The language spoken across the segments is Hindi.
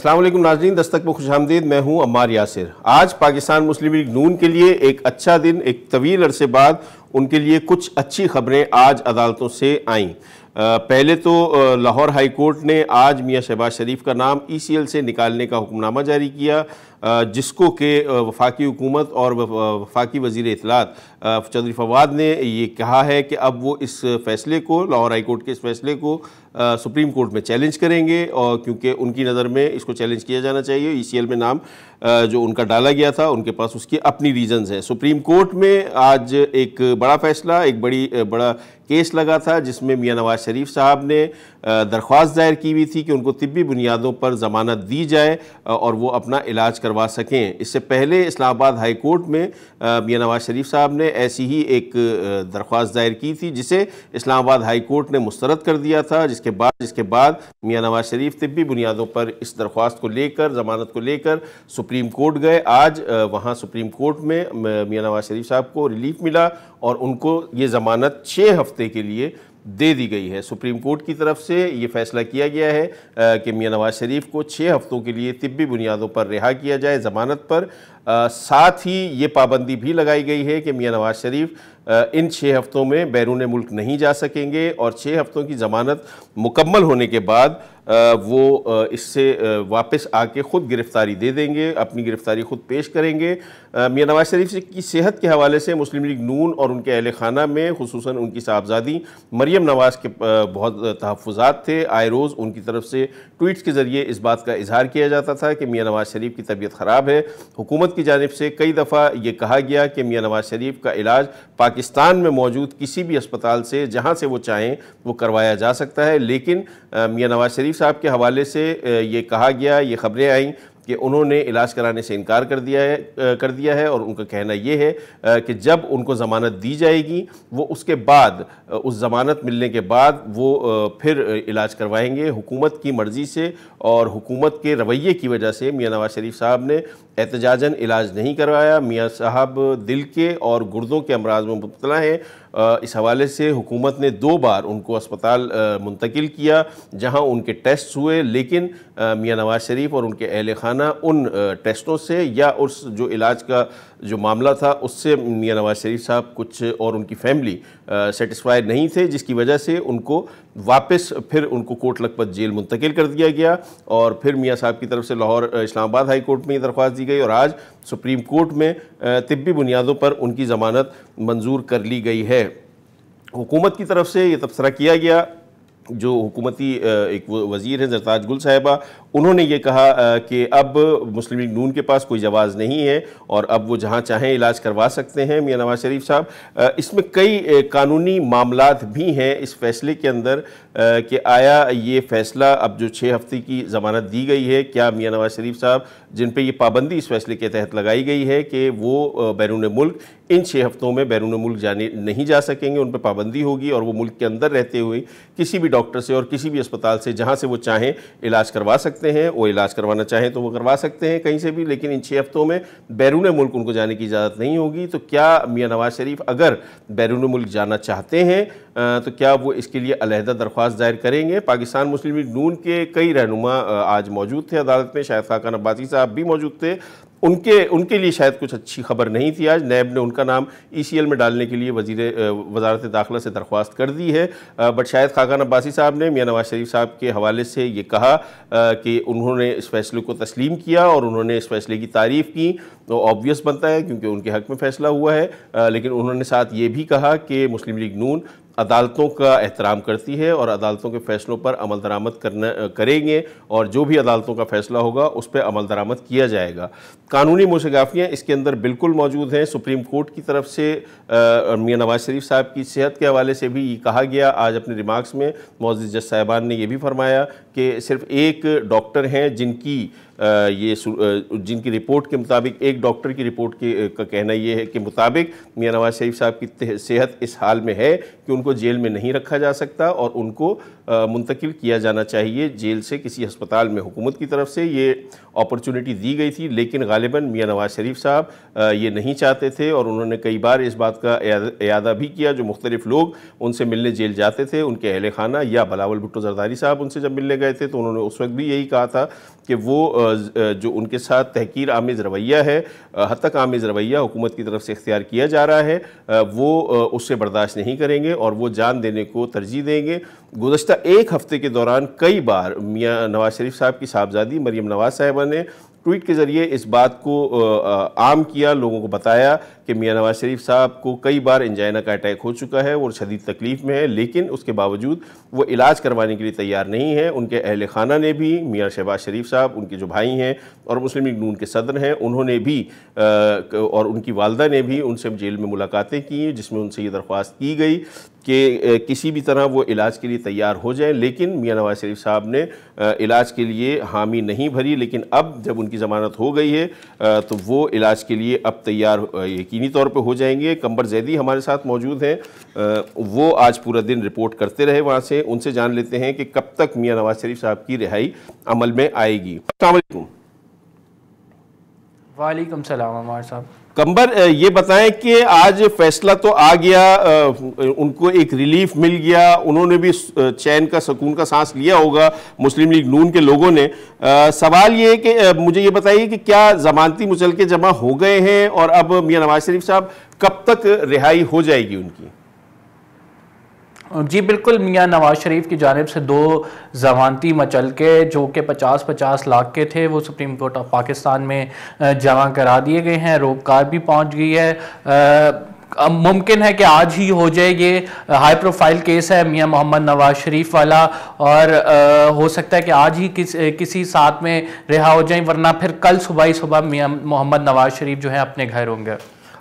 अस्सलाम वालेकुम नाज़रीन, दस्तक में खुशामदीद। मैं हूं अम्मार यासिर। आज पाकिस्तान मुस्लिम लीग नून के लिए एक अच्छा दिन, एक तवील अरसे बाद उनके लिए कुछ अच्छी खबरें आज अदालतों से आईं। पहले तो लाहौर हाई कोर्ट ने आज मियां शहबाज शरीफ का नाम ECL से निकालने का हुक्मनामा जारी किया, जिसको कि वफाकी हुकूमत और वफाकी वज़ीर इत्तलात चौधरी फवाद ने ये कहा है कि अब वो इस फ़ैसले को, लाहौर हाई कोर्ट के इस फ़ैसले को सुप्रीम कोर्ट में चैलेंज करेंगे, और क्योंकि उनकी नज़र में इसको चैलेंज किया जाना चाहिए। ECL में नाम जो उनका डाला गया था, उनके पास उसकी अपनी रीजंस हैं। सुप्रीम कोर्ट में आज एक बड़ा फ़ैसला, एक बड़ा केस लगा था, जिसमें मियां नवाज शरीफ साहब ने दरख्वास्त दायर की हुई थी कि उनको तिब्बी बुनियादों पर ज़मानत दी जाए और वो अपना इलाज करवा सकें। इससे पहले इस्लामाबाद हाई कोर्ट में मियां नवाज शरीफ साहब ने ऐसी ही एक दरख्वास्त दायर की थी, जिसे इस्लामाबाद हाई कोर्ट ने मुस्तरद कर दिया था। जिसके बाद मियां नवाज शरीफ तिब्बी बुनियादों पर इस दरख्वास्त को लेकर, ज़मानत को लेकर सुप्रीम कोर्ट गए। आज वहाँ सुप्रीम कोर्ट में मियां नवाज शरीफ साहब को रिलीफ मिला और उनको ये ज़मानत 6 हफ्ते के लिए दे दी गई है। सुप्रीम कोर्ट की तरफ से ये फैसला किया गया है कि मियां नवाज शरीफ को 6 हफ्तों के लिए तिब्बी बुनियादों पर रिहा किया जाए ज़मानत पर। साथ ही ये पाबंदी भी लगाई गई है कि मियां नवाज शरीफ इन 6 हफ्तों में बैरून मुल्क नहीं जा सकेंगे, और 6 हफ्तों की ज़मानत मुकम्मल होने के बाद वो इससे वापस आके ख़ुद गिरफ़्तारी दे देंगे, अपनी गिरफ़्तारी ख़ुद पेश करेंगे। मियां नवाज शरीफ की सेहत के हवाले से मुस्लिम लीग नून और उनके अहल खाना में, खुसूसन उनकी साहबजादी मरियम नवाज़ के बहुत तहफ़्फ़ुज़ात थे। आए रोज़ उनकी तरफ से ट्वीट्स के ज़रिए इस बात का इजहार किया जाता था कि मियां नवाज शरीफ की तबीयत ख़राब है। हुकूमत की जानिब से कई दफ़ा ये कहा गया कि मियां नवाज शरीफ का इलाज पाकिस्तान में मौजूद किसी भी अस्पताल से, जहाँ से वो चाहें, वो करवाया जा सकता है। लेकिन मियां नवाज शरीफ साहब के हवाले से ये कहा गया, ये ख़बरें आईं कि उन्होंने इलाज कराने से इनकार कर दिया है और उनका कहना ये है कि जब उनको ज़मानत दी जाएगी, वो उसके बाद, उस ज़मानत मिलने के बाद वो फिर इलाज करवाएंगे। हुकूमत की मर्ज़ी से और हुकूमत के रवैये की वजह से मियां नवाज शरीफ साहब ने एहतजाजन इलाज नहीं करवाया। मियां साहब दिल के और गुर्दों के अमराज में मुब्तला हैं। इस हवाले से हुकूमत ने 2 बार उनको अस्पताल मुंतकिल किया, जहां उनके टेस्ट हुए, लेकिन मियां नवाज शरीफ और उनके अहल खाना उन टेस्टों से या उस जो इलाज का जो मामला था उससे मियां नवाज शरीफ साहब कुछ और उनकी फैमिली सेटिस्फाइड नहीं थे, जिसकी वजह से उनको वापस फिर उनको कोट लखपत जेल मुंतकिल कर दिया गया। और फिर मियां साहब की तरफ से लाहौर इस्लामाबाद हाई कोर्ट में ये दरख्वास्त दी गई और आज सुप्रीम कोर्ट में तिब्बी बुनियादों पर उनकी ज़मानत मंजूर कर ली गई है। हुकूमत की तरफ से ये तबसरा किया गया, जो हुकूमती एक वज़ीर हैं ज़रताज गुल साहिबा, उन्होंने ये कहा कि अब मुस्लिम लीग नून के पास कोई जवाज़ नहीं है और अब वो जहाँ चाहें इलाज करवा सकते हैं मियां नवाज शरीफ साहब। इसमें कई कानूनी मामलात भी हैं इस फ़ैसले के अंदर कि आया ये फ़ैसला, अब जो 6 हफ्ते की ज़मानत दी गई है, क्या मियां नवाज शरीफ साहब, जिन पे ये पाबंदी इस फ़ैसले के तहत लगाई गई है कि वो बैरून मुल्क इन 6 हफ्तों में बैरून मुल्क जाने नहीं जा सकेंगे, उन पर पाबंदी होगी और वो मुल्क के अंदर रहते हुए किसी भी डॉक्टर से और किसी भी अस्पताल से जहाँ से वो चाहें इलाज करवा सकते हैं। वो इलाज करवाना चाहें तो वो करवा सकते हैं कहीं से भी, लेकिन इन 6 हफ्तों में बैरून मुल्क उनको जाने की इजाज़त नहीं होगी। तो क्या मियां नवाज शरीफ अगर बैरून मुल्क जाना चाहते हैं तो क्या वो इसके लिए अलहदा दरख्वास्त दायर करेंगे? पाकिस्तान मुस्लिम लीग नून के कई रहनुमा आज मौजूद थे अदालत में। शाहिद खाकान अब्बासी साहब भी मौजूद थे। उनके लिए शायद कुछ अच्छी खबर नहीं थी। आज नैब ने उनका नाम ECL में डालने के लिए वज़ारत दाखिला से दरख्वास्त कर दी है, बट शायद खाकान अब्बासी साहब ने मियां नवाज शरीफ साहब के हवाले से ये कहा कि उन्होंने इस फैसले को तस्लीम किया और उन्होंने इस फैसले की तारीफ़ की। तो ऑब्वियस बनता है क्योंकि उनके हक़ में फ़ैसला हुआ है, लेकिन उन्होंने साथ ये भी कहा कि मुस्लिम लीग नून अदालतों का एहतराम करती है और अदालतों के फ़ैसलों पर अमल दरामद करेंगे और जो भी अदालतों का फ़ैसला होगा उस पर अमल दरामद किया जाएगा। कानूनी मोशगाफियाँ इसके अंदर बिल्कुल मौजूद हैं। सुप्रीम कोर्ट की तरफ से मियां नवाज शरीफ साहब की सेहत के हवाले से भी ये कहा गया। आज अपने रिमार्क्स में मुअज़्ज़िज़ जज साहिबान ने यह भी फरमाया कि सिर्फ एक डॉक्टर हैं जिनकी जिनकी रिपोर्ट के मुताबिक, एक डॉक्टर की रिपोर्ट का कहना ये है कि मुताबिक मियां नवाज शरीफ साहब की सेहत इस हाल में है कि उनको जेल में नहीं रखा जा सकता और उनको मुंतकिल किया जाना चाहिए जेल से किसी अस्पताल में। हुकूमत की तरफ से ये अपॉर्चुनिटी दी गई थी, लेकिन गालिबन मियां नवाज शरीफ साहब ये नहीं चाहते थे और उन्होंने कई बार इस बात का इयादा भी किया। जो मुख्तलिफ लोग उनसे मिलने जेल जाते थे, उनके अहल खाना या बिलावल भुट्टो जरदारी साहब उनसे जब मिलने गए थे तो उन्होंने उस वक्त भी यही कहा था कि वो जो उनके साथ तहकीर आमेज़ रवैया है, हतक आमेज़ रवैया हुकूमत की तरफ से इख्तियार किया जा रहा है, वो उससे बर्दाश्त नहीं करेंगे और वो जान देने को तरजीह देंगे। गुज़श्ता एक हफ़्ते के दौरान कई बार मियां नवाज शरीफ साहब की साहबजादी मरीम नवाज साहिबा ने ट्वीट के ज़रिए इस बात को आम किया, लोगों को बताया कि मियां नवाज शरीफ साहब को कई बार एंजाइना का अटैक हो चुका है और शदीद तकलीफ़ में है, लेकिन उसके बावजूद वो इलाज करवाने के लिए तैयार नहीं है। उनके अहल खाना ने भी, मियां शहबाज शरीफ साहब उनके जो भाई हैं और मुस्लिम लीग नून के सदर हैं, उन्होंने भी और उनकी वालदा ने भी उनसे जेल में मुलाकातें की जिसमें उनसे ये दरख्वास्त की गई कि किसी भी तरह वो इलाज के लिए तैयार हो जाए, लेकिन मियां नवाज शरीफ साहब ने इलाज के लिए हामी नहीं भरी। लेकिन अब जब उनकी ज़मानत हो गई है तो वो इलाज के लिए अब तैयार यकीनी तौर पे हो जाएंगे। कंबर जैदी हमारे साथ मौजूद हैं, वो आज पूरा दिन रिपोर्ट करते रहे वहाँ से, उनसे जान लेते हैं कि कब तक मियां नवाज शरीफ साहब की रिहाई अमल में आएगी। अस्सलाम वालेकुम। वालेकुम सलाम अमर साहब। कंबर, ये बताएं कि आज फैसला तो आ गया, उनको एक रिलीफ मिल गया, उन्होंने भी चैन का सुकून का सांस लिया होगा मुस्लिम लीग नून के लोगों ने। सवाल ये है कि मुझे ये बताइए कि क्या ज़मानती मुचलके जमा हो गए हैं और अब मियां नवाज शरीफ साहब कब तक रिहाई हो जाएगी उनकी? जी बिल्कुल, मियां नवाज शरीफ की जानिब से 2 ज़मानती मचलके जो कि 50-50 लाख के थे वो सुप्रीम कोर्ट ऑफ पाकिस्तान में जमा करा दिए गए हैं। रोककार भी पहुंच गई है। मुमकिन है कि आज ही हो जाए। ये हाई प्रोफाइल केस है मियां मोहम्मद नवाज शरीफ वाला और हो सकता है कि आज ही किसी साथ में रिहा हो जाए, वरना फिर कल सुबह ही सुबह मियां मोहम्मद नवाज शरीफ जो है अपने घर होंगे।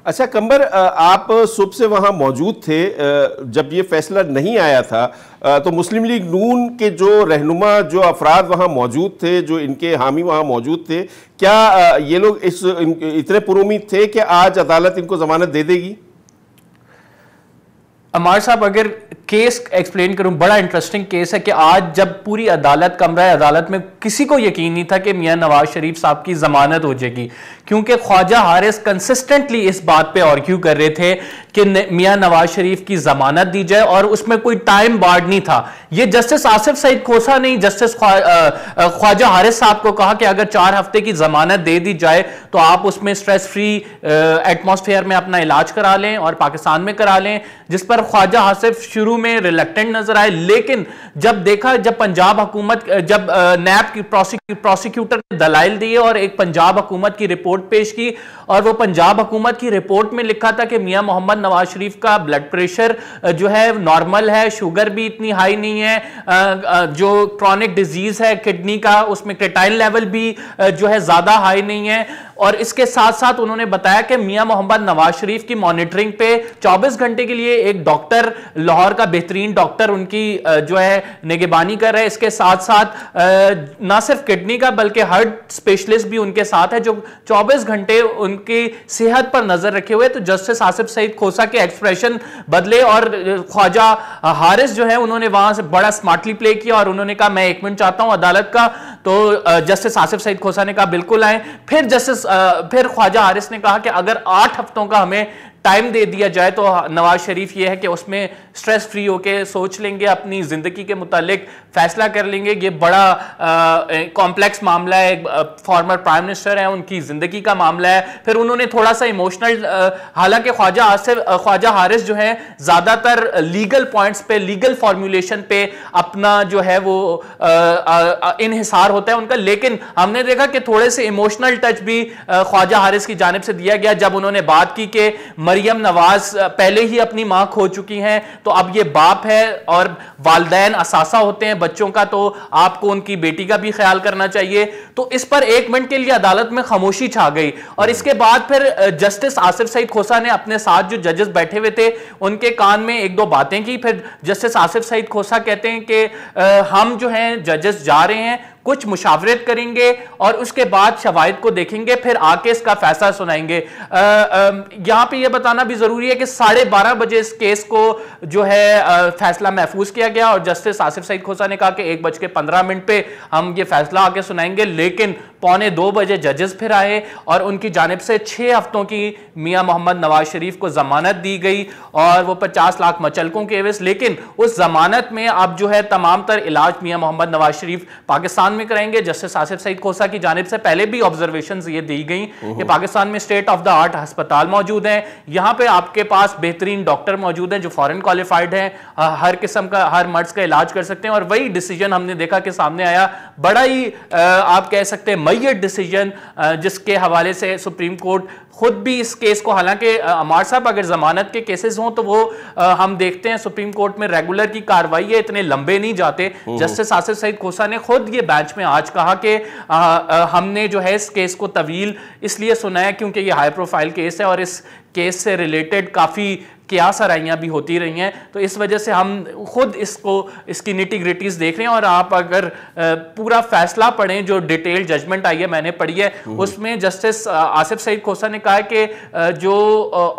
अच्छा कंबर, आप सुबह से वहाँ मौजूद थे जब ये फैसला नहीं आया था, तो मुस्लिम लीग नून के जो रहनुमा, जो अफराद वहाँ मौजूद थे, जो इनके हामी वहाँ मौजूद थे, क्या ये लोग इतने पुरुमीद थे कि आज अदालत इनको जमानत दे देगी? अमार साहब, अगर केस एक्सप्लेन करूं, बड़ा इंटरेस्टिंग केस है कि आज जब पूरी अदालत, कमरा अदालत में किसी को यकीन नहीं था कि मियां नवाज शरीफ साहब की जमानत हो जाएगी, क्योंकि ख्वाजा हारिस कंसिस्टेंटली इस बात पे आर्ग्यू कर रहे थे कि मियां नवाज शरीफ की जमानत दी जाए और उसमें कोई टाइम बार्ड नहीं था। ये जस्टिस आसिफ सईद खोसा नहीं, जस्टिस ख्वाजा हारिस साहब को कहा कि अगर 4 हफ्ते की जमानत दे दी जाए तो आप उसमें स्ट्रेस फ्री एटमॉस्फेयर में अपना इलाज करा लें और पाकिस्तान में करा लें, जिस पर ख्वाजा हासिफ शुरू में रिलक्टेंट नजर आए। लेकिन जब देखा, जब पंजाब हुकूमत, जब नैब की प्रोसिक्यूटर ने दलाइल दिए और एक पंजाब हुकूमत की रिपोर्ट पेश की, और वो पंजाब हुकूमत की रिपोर्ट में लिखा था कि मियां मोहम्मद नवाज शरीफ का ब्लड प्रेशर जो है नॉर्मल है, शुगर भी इतनी हाई नहीं है, जो क्रॉनिक डिजीज है किडनी का उसमें क्रेटाइन लेवल भी जो है ज्यादा हाई नहीं है। और इसके साथ साथ उन्होंने बताया कि मियां मोहम्मद नवाज शरीफ की मॉनिटरिंग पे 24 घंटे के लिए एक डॉक्टर, लाहौर का बेहतरीन डॉक्टर उनकी जो है निगरानी कर रहा है। इसके साथ साथ ना सिर्फ किडनी का बल्कि हार्ट स्पेशलिस्ट भी उनके साथ है जो 24 घंटे उनकी सेहत पर नजर रखे हुए। तो जस्टिस आसिफ सईद खोसा के एक्सप्रेशन बदले और ख्वाजा हारिस जो है उन्होंने वहां से बड़ा स्मार्टली प्ले किया और उन्होंने कहा मैं 1 मिनट चाहता हूं अदालत का। तो जस्टिस आसिफ सईद खोसा ने कहा बिल्कुल आए। फिर ख्वाजा हारिस ने कहा कि अगर 8 हफ्तों का हमें टाइम दे दिया जाए तो नवाज शरीफ ये है कि उसमें स्ट्रेस फ्री होके सोच लेंगे, अपनी जिंदगी के मुतालिक फैसला कर लेंगे। ये बड़ा कॉम्प्लेक्स मामला है, फॉर्मर प्राइम मिनिस्टर है, उनकी जिंदगी का मामला है। फिर उन्होंने थोड़ा सा इमोशनल, हालांकि ख्वाजा हारिस जो है ज्यादातर लीगल पॉइंट्स पे, लीगल फॉर्मुलेशन पे अपना जो है वो इन्हिसार होता है उनका, लेकिन हमने देखा कि थोड़े से इमोशनल टच भी ख्वाजा हारिस की जानिब से दिया गया जब उन्होंने बात की कि मरियम नवाज पहले ही अपनी मां खो चुकी हैं, तो अब ये बाप है और वालिदैन असासा होते हैं बच्चों का, तो आपको उनकी बेटी का भी ख्याल करना चाहिए। तो इस पर 1 मिनट के लिए अदालत में खामोशी छा गई। और इसके बाद फिर जस्टिस आसिफ सईद खोसा ने अपने साथ जो जजेस बैठे हुए थे उनके कान में 1-2 बातें की। फिर जस्टिस आसिफ सईद खोसा कहते हैं कि हम जो हैं जजेस जा रहे हैं, कुछ मुशावरत करेंगे और उसके बाद शवाहिद को देखेंगे, फिर आके इसका फैसला सुनाएंगे। यहां पे ये बताना भी जरूरी है कि 12:30 बजे इस केस को जो है फैसला महफूज किया गया और जस्टिस आसिफ सईद खोसा ने कहा कि 1:15 पे हम ये फैसला आके सुनाएंगे, लेकिन 1:45 बजे जजेस फिर आए और उनकी जानिब से 6 हफ्तों की मियां मोहम्मद नवाज शरीफ को जमानत दी गई और वो 50 लाख मचलकों के एवज। लेकिन उस जमानत में अब जो है तमाम तर इलाज मियां मोहम्मद नवाज शरीफ पाकिस्तान में कराएंगे। जस्टिस आसिफ सईद खोसा की जानिब से पहले भी ऑब्जर्वेशंस ये दी गई कि पाकिस्तान में स्टेट ऑफ द आर्ट अस्पताल मौजूद हैं, यहां पे आपके पास बेहतरीन डॉक्टर मौजूद हैं जो फॉरेन क्वालिफाइड हैं, हर किस्म का हर मर्ज का इलाज कर सकते हैं। और वही डिसीजन हमने देखा कि सामने आया, बड़ा ही आप कह सकते हैं मैयत डिसीजन, जिसके हवाले से सुप्रीम कोर्ट खुद भी इस केस को, हालांकि अमार साहब अगर जमानत के केसेस हों तो वो हम देखते हैं सुप्रीम कोर्ट में रेगुलर की कार्रवाई है, इतने लंबे नहीं जाते। जस्टिस आसिफ सईद खोसा ने खुद ये बेंच में आज कहा कि हमने जो है इस केस को तवील इसलिए सुना है क्योंकि ये हाई प्रोफाइल केस है और इस केस से रिलेटेड काफी क्या सराइयां भी होती रही हैं, तो इस वजह से हम खुद इसकी निटी ग्रिटीज देख रहे हैं। और आप अगर पूरा फैसला पढ़ें, जो डिटेल जजमेंट आई है मैंने पढ़ी है, उसमें जस्टिस आसिफ सईद खोसा ने कहा कि जो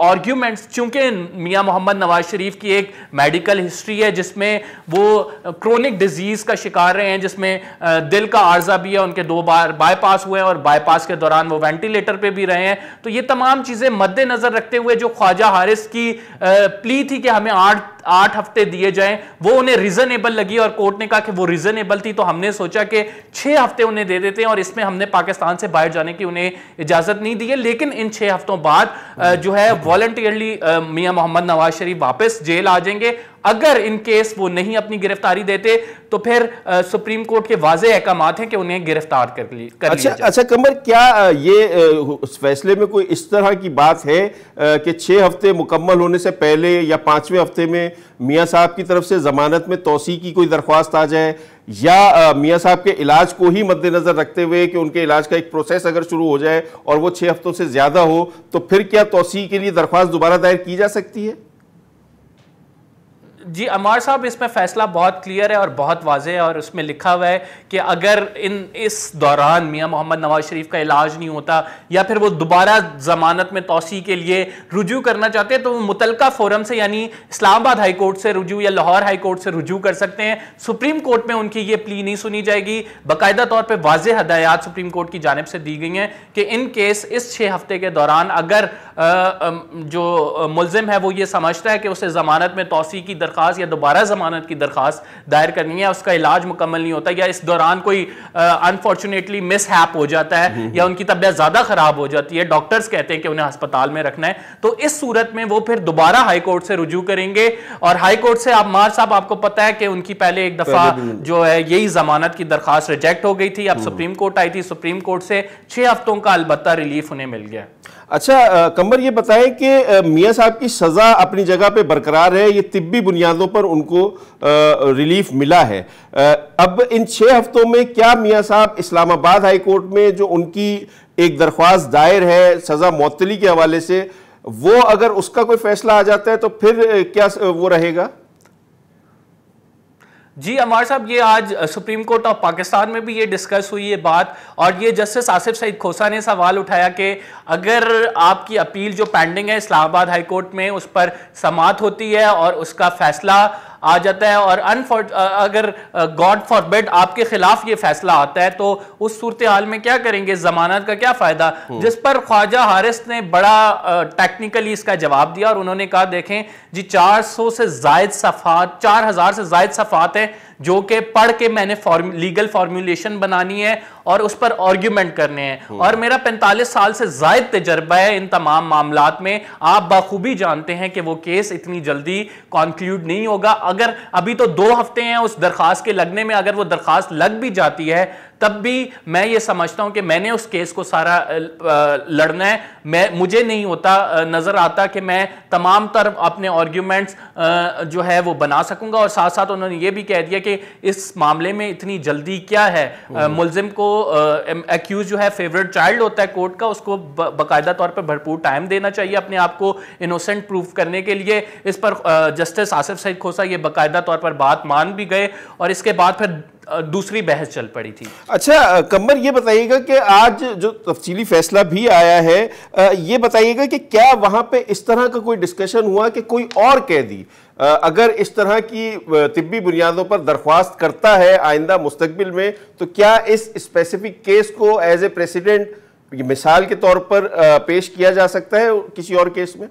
आर्ग्यूमेंट्स, चूंकि मियां मोहम्मद नवाज शरीफ की एक मेडिकल हिस्ट्री है जिसमें वो क्रोनिक डिजीज का शिकार रहे हैं, जिसमें दिल का आर्जा भी है, उनके 2 बार बाईपास हुए हैं और बाईपास के दौरान वो वेंटिलेटर पे भी रहे हैं, तो ये तमाम चीजें मद्देनजर रखते हुए जो ख्वाजा हारिस की प्ली थी कि हमें 8 हफ्ते दिए जाएं, वो उन्हें रीजनेबल लगी और कोर्ट ने कहा कि वो रीजनेबल थी, तो हमने सोचा कि 6 हफ्ते उन्हें दे देते हैं और इसमें हमने पाकिस्तान से बाहर जाने की उन्हें इजाजत नहीं दी है। लेकिन इन 6 हफ्तों बाद जो है वॉलंटियरली मियां मोहम्मद नवाज शरीफ वापस जेल आ जाएंगे। अगर इन केस वो नहीं अपनी गिरफ्तारी देते तो फिर सुप्रीम कोर्ट के वाज़े अहकामात हैं कि उन्हें गिरफ्तार कर लिया। अच्छा कमर, क्या ये उस फैसले में कोई इस तरह की बात है कि 6 हफ्ते मुकम्मल होने से पहले या 5वें हफ्ते में मियां साहब की तरफ से जमानत में तौसी की कोई दरख्वास्त आ जाए, या मियां साहब के इलाज को ही मद्देनजर रखते हुए कि उनके इलाज का एक प्रोसेस अगर शुरू हो जाए और वो 6 हफ्तों से ज्यादा हो तो फिर क्या तौसी के लिए दरख्वास्त दोबारा दायर की जा सकती है? जी अमार साहब, इसमें फैसला बहुत क्लियर है और बहुत वाज़ेह है और उसमें लिखा हुआ है कि अगर इस दौरान मियां मोहम्मद नवाज शरीफ का इलाज नहीं होता या फिर वो दोबारा जमानत में तौसी के लिए रुजू करना चाहते हैं तो वो मुतलका फोरम से, यानी इस्लामाबाद हाई कोर्ट से रुजू या लाहौर हाई कोर्ट से रुजू कर सकते हैं। सुप्रीम कोर्ट में उनकी ये प्ली नहीं सुनी जाएगी। बाकायदा तौर पर वाज़ेह हदायत सुप्रीम कोर्ट की जानिब से दी गई हैं कि इन केस इस 6 हफ्ते के दौरान अगर जो मुल्जिम है वो ये समझता है कि उसे जमानत में तौसी की दरख्वास्त या दोबारा जमानत की दरखास्त दायर करनी है, उसका इलाज मुकम्मल नहीं होता या इस दौरान कोई अनफॉर्चुनेटली मिसहैप हो जाता है या उनकी तबीयत ज्यादा खराब हो जाती है, डॉक्टर्स कहते हैं कि उन्हें अस्पताल में रखना है, तो इस सूरत में वो फिर दोबारा हाई कोर्ट से रुजू करेंगे। और हाई कोर्ट से अमार साहब आपको पता है कि उनकी पहले एक दफा जो है यही जमानत की दरखास्त रिजेक्ट हो गई थी, अब सुप्रीम कोर्ट आई थी, सुप्रीम कोर्ट से 6 हफ्तों का अलबत्ता रिलीफ उन्हें मिल गया। अच्छा कमर, ये बताएं कि मियां साहब की सजा अपनी जगह पे बरकरार है, ये तिब्बी बुनियादों पर उनको रिलीफ मिला है। अब इन 6 हफ्तों में क्या मियां साहब इस्लामाबाद हाई कोर्ट में जो उनकी एक दरख्वास्त दायर है सजा मुअत्तली के हवाले से, वो अगर उसका कोई फैसला आ जाता है तो फिर क्या वो रहेगा? जी अमार साहब, ये आज सुप्रीम कोर्ट ऑफ पाकिस्तान में भी ये डिस्कस हुई है बात, और ये जस्टिस आसिफ सईद खोसा ने सवाल उठाया कि अगर आपकी अपील जो पेंडिंग है इस्लामाबाद हाई कोर्ट में उस पर समाअत होती है और उसका फैसला आ जाता है और अगर गॉड फॉरबिड आपके खिलाफ ये फैसला आता है तो उस सूरत हाल में क्या करेंगे, जमानत का क्या फायदा? जिस पर ख्वाजा हारिस ने बड़ा टेक्निकली इसका जवाब दिया और उन्होंने कहा देखें जी 400 से जायद सफ़ात, 4000 से जायद सफ़ात है जो कि पढ़ के मैंने लीगल फॉर्मुलेशन बनानी है और उस पर आर्ग्यूमेंट करने हैं, और मेरा 45 साल से जायद तजर्बा है इन तमाम मामलात में। आप बाखूबी जानते हैं कि वो केस इतनी जल्दी कॉन्क्लूड नहीं होगा। अगर अभी तो 2 हफ्ते हैं उस दरखास्त के लगने में, अगर वो दरखास्त लग भी जाती है तब भी मैं ये समझता हूं कि मैंने उस केस को सारा लड़ना है। मुझे नहीं होता नजर आता कि मैं तमाम तरफ अपने आर्ग्यूमेंट्स जो है वो बना सकूंगा। और साथ साथ उन्होंने ये भी कह दिया कि इस मामले में इतनी जल्दी क्या है, मुल्जिम को एक्यूज जो है फेवरेट चाइल्ड होता है कोर्ट का, उसको बाकायदा तौर पर भरपूर टाइम देना चाहिए अपने आप को इनोसेंट प्रूफ करने के लिए। इस पर जस्टिस आसिफ सईद खोसा ये बाकायदा तौर पर बात मान भी गए और इसके बाद फिर दूसरी बहस चल पड़ी थी। अच्छा कमर, ये बताइएगा कि आज जो तफसीली फैसला भी आया है, ये बताइएगा कि क्या वहां पे इस तरह का कोई डिस्कशन हुआ कि कोई और कैदी अगर इस तरह की तिब्बी बुनियादों पर दरख्वास्त करता है आइंदा मुस्तकबिल में, तो क्या इस स्पेसिफिक केस को एज ए प्रेसिडेंट मिसाल के तौर पर पेश किया जा सकता है किसी और केस में?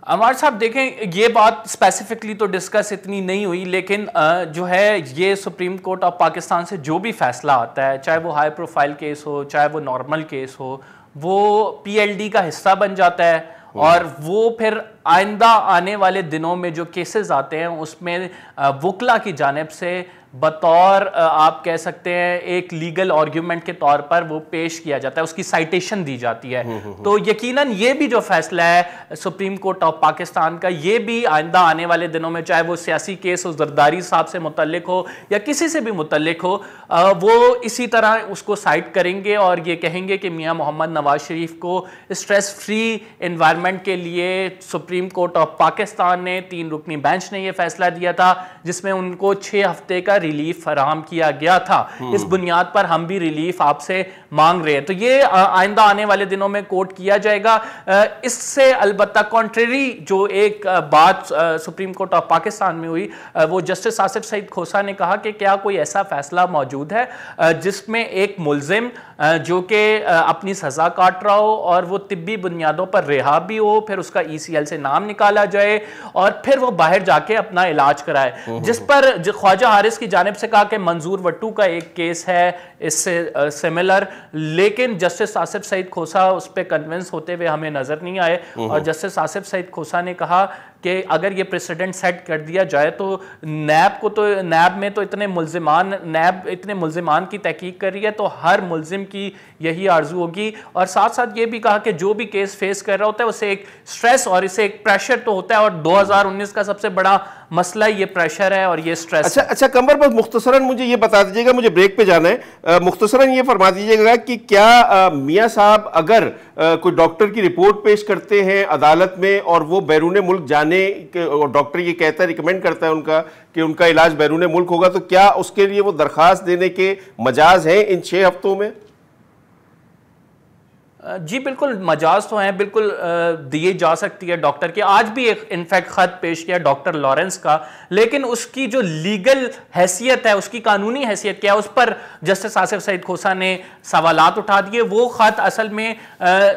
अमर साहब देखें, ये बात स्पेसिफिकली तो डिस्कस इतनी नहीं हुई, लेकिन जो है ये सुप्रीम कोर्ट ऑफ पाकिस्तान से जो भी फैसला आता है, चाहे वो हाई प्रोफाइल केस हो चाहे वो नॉर्मल केस हो, वो पीएलडी का हिस्सा बन जाता है और वो फिर आइंदा आने वाले दिनों में जो केसेस आते हैं उसमें वकला की जानिब से बतौर आप कह सकते हैं एक लीगल आर्ग्यूमेंट के तौर पर वो पेश किया जाता है, उसकी साइटेशन दी जाती है। तो यकीनन ये भी जो फैसला है सुप्रीम कोर्ट ऑफ पाकिस्तान का, ये भी आइंदा आने वाले दिनों में चाहे वो सियासी केस हो, जरदारी साहब से मुतल्लिक हो या किसी से भी मुतल्लिक हो, वो इसी तरह उसको साइट करेंगे और ये कहेंगे कि मियां मोहम्मद नवाज शरीफ को स्ट्रेस फ्री इन्वायरमेंट के लिए सुप्रीम कोर्ट ऑफ पाकिस्तान ने 3 रुकनी बेंच ने यह फैसला दिया था जिसमें उनको 6 हफ्ते का रिलीफ फराहम किया गया था। इस बुनियाद पर हम भी रिलीफ आपसे मांग रहे हैं। तो ये आइंदा आने वाले दिनों में कोर्ट किया जाएगा। इससे अलबत्ता कॉन्ट्रेरी जो एक बात सुप्रीम कोर्ट ऑफ पाकिस्तान में हुई, वो जस्टिस आसिफ सईद खोसा ने कहा कि क्या कोई ऐसा फैसला मौजूद है जिसमें एक मुल्जिम जो कि अपनी सजा काट रहा हो और वो तिब्बी बुनियादों पर रिहा भी हो, फिर उसका ECL से नाम निकाला जाए और फिर वो बाहर जाके अपना इलाज कराए, जिस पर ख्वाजा हारिस की जानिब से कहा कि मंजूर वट्टू का एक केस है इससे सिमिलर, लेकिन जस्टिस आसिफ सईद खोसा उस पर कन्विंस होते हुए हमें नजर नहीं आए। और जस्टिस आसिफ सईद खोसा ने कहा कि अगर ये प्रेसिडेंट सेट कर दिया जाए तो नैब में तो इतने मुल्जिमान की तहकीक कर रही है, तो हर मुल्जिम की यही आरजू होगी। और साथ साथ ये भी कहा कि जो भी केस फेस कर रहा होता है उसे एक स्ट्रेस और इसे एक प्रेशर तो होता है, और 2019 का सबसे बड़ा मसला ये प्रेशर है और ये स्ट्रेस। अच्छा कमर, बस मुख्तसरन मुझे ये बता दीजिएगा, मुझे ब्रेक पे जाना है, मुख्तसरन ये फरमा दीजिएगा कि क्या मियां साहब अगर कोई डॉक्टर की रिपोर्ट पेश करते हैं अदालत में और वो बैरून मुल्क जाने और डॉक्टर ये कहता है, रिकमेंड करता है उनका कि उनका इलाज बैरून मुल्क होगा, तो क्या उसके लिए वो दरखास्त देने के मजाज हैं इन 6 हफ्तों में? जी बिल्कुल मजाज तो हैं, बिल्कुल दिए जा सकती है डॉक्टर की। आज भी एक इनफैक्ट खत पेश किया डॉक्टर लॉरेंस का, लेकिन उसकी जो लीगल हैसियत है, उसकी कानूनी हैसियत क्या है, उस पर जस्टिस आसिफ सईद खोसा ने सवालात उठा दिए। वो खत असल में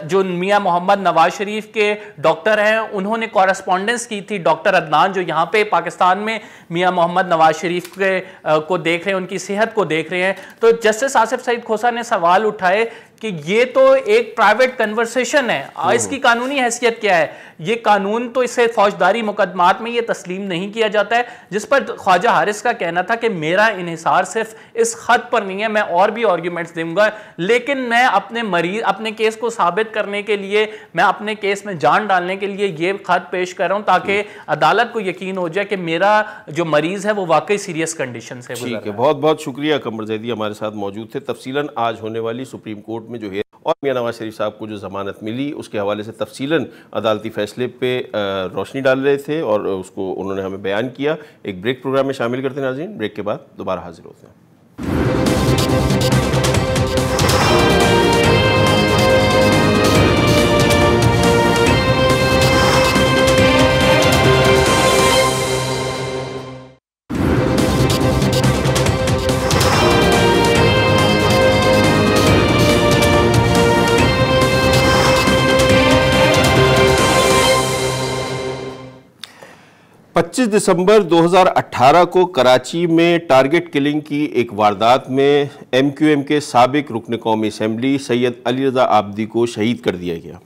जो मियां मोहम्मद नवाज शरीफ के डॉक्टर हैं उन्होंने कॉरेस्पॉन्डेंस की थी, डॉक्टर अदनान जो यहाँ पे पाकिस्तान में मियां मोहम्मद नवाज शरीफ के को देख रहे हैं, उनकी सेहत को देख रहे हैं। तो जस्टिस आसिफ सईद खोसा ने सवाल उठाए कि ये तो एक प्राइवेट कन्वर्सेशन है, इसकी कानूनी हैसियत क्या है? ये कानून तो इसे फौजदारी मुकदमात में ये तस्लीम नहीं किया जाता है, जिस पर ख्वाजा हारिस का कहना था कि मेरा इन्हिसार सिर्फ इस खत पर नहीं है, मैं और भी आर्ग्यूमेंट्स दूंगा, लेकिन मैं अपने केस को साबित करने के लिए, मैं अपने केस में जान डालने के लिए ये खत पेश कर रहा हूं ताकि अदालत को यकीन हो जाए कि मेरा जो मरीज है वो वाकई सीरियस कंडीशन से गुजर रहा है। ठीक है, बहुत बहुत शुक्रिया। कमर जैदी हमारे साथ मौजूद थे। तफसीलन आज होने वाली सुप्रीम कोर्ट में जो है और मियां नवाज शरीफ साहब को जो जमानत मिली उसके हवाले से तफसीलन अदालती फैसले पे रोशनी डाल रहे थे और उसको उन्होंने हमें बयान किया। एक ब्रेक प्रोग्राम में शामिल करते हैं नाज़रीन, ब्रेक के बाद दोबारा हाजिर होते हैं। दिसंबर 2018 को कराची में टारगेट किलिंग की एक वारदात में MQM के साबिक रुकन कौमी असम्बली सैयद अली रज़ा आबदी को शहीद कर दिया गया।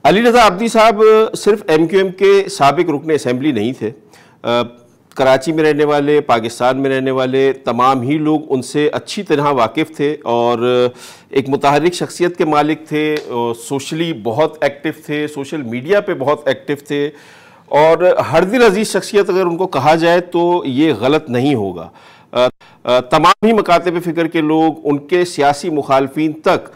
अली रज़ा आबदी साहब सिर्फ MQM के साबिक रुकन असम्बली नहीं थे, कराची में रहने वाले, पाकिस्तान में रहने वाले तमाम ही लोग उनसे अच्छी तरह वाकिफ़ थे और एक मुतहर्रिक शख्सियत के मालिक थे, सोशली बहुत एक्टिव थे, सोशल मीडिया पे बहुत एक्टिव थे और हर दिल अजीज़ शख्सियत अगर उनको कहा जाए तो ये गलत नहीं होगा। तमाम ही मकातब फ़िक्र के लोग, उनके सियासी मुखालफीन तक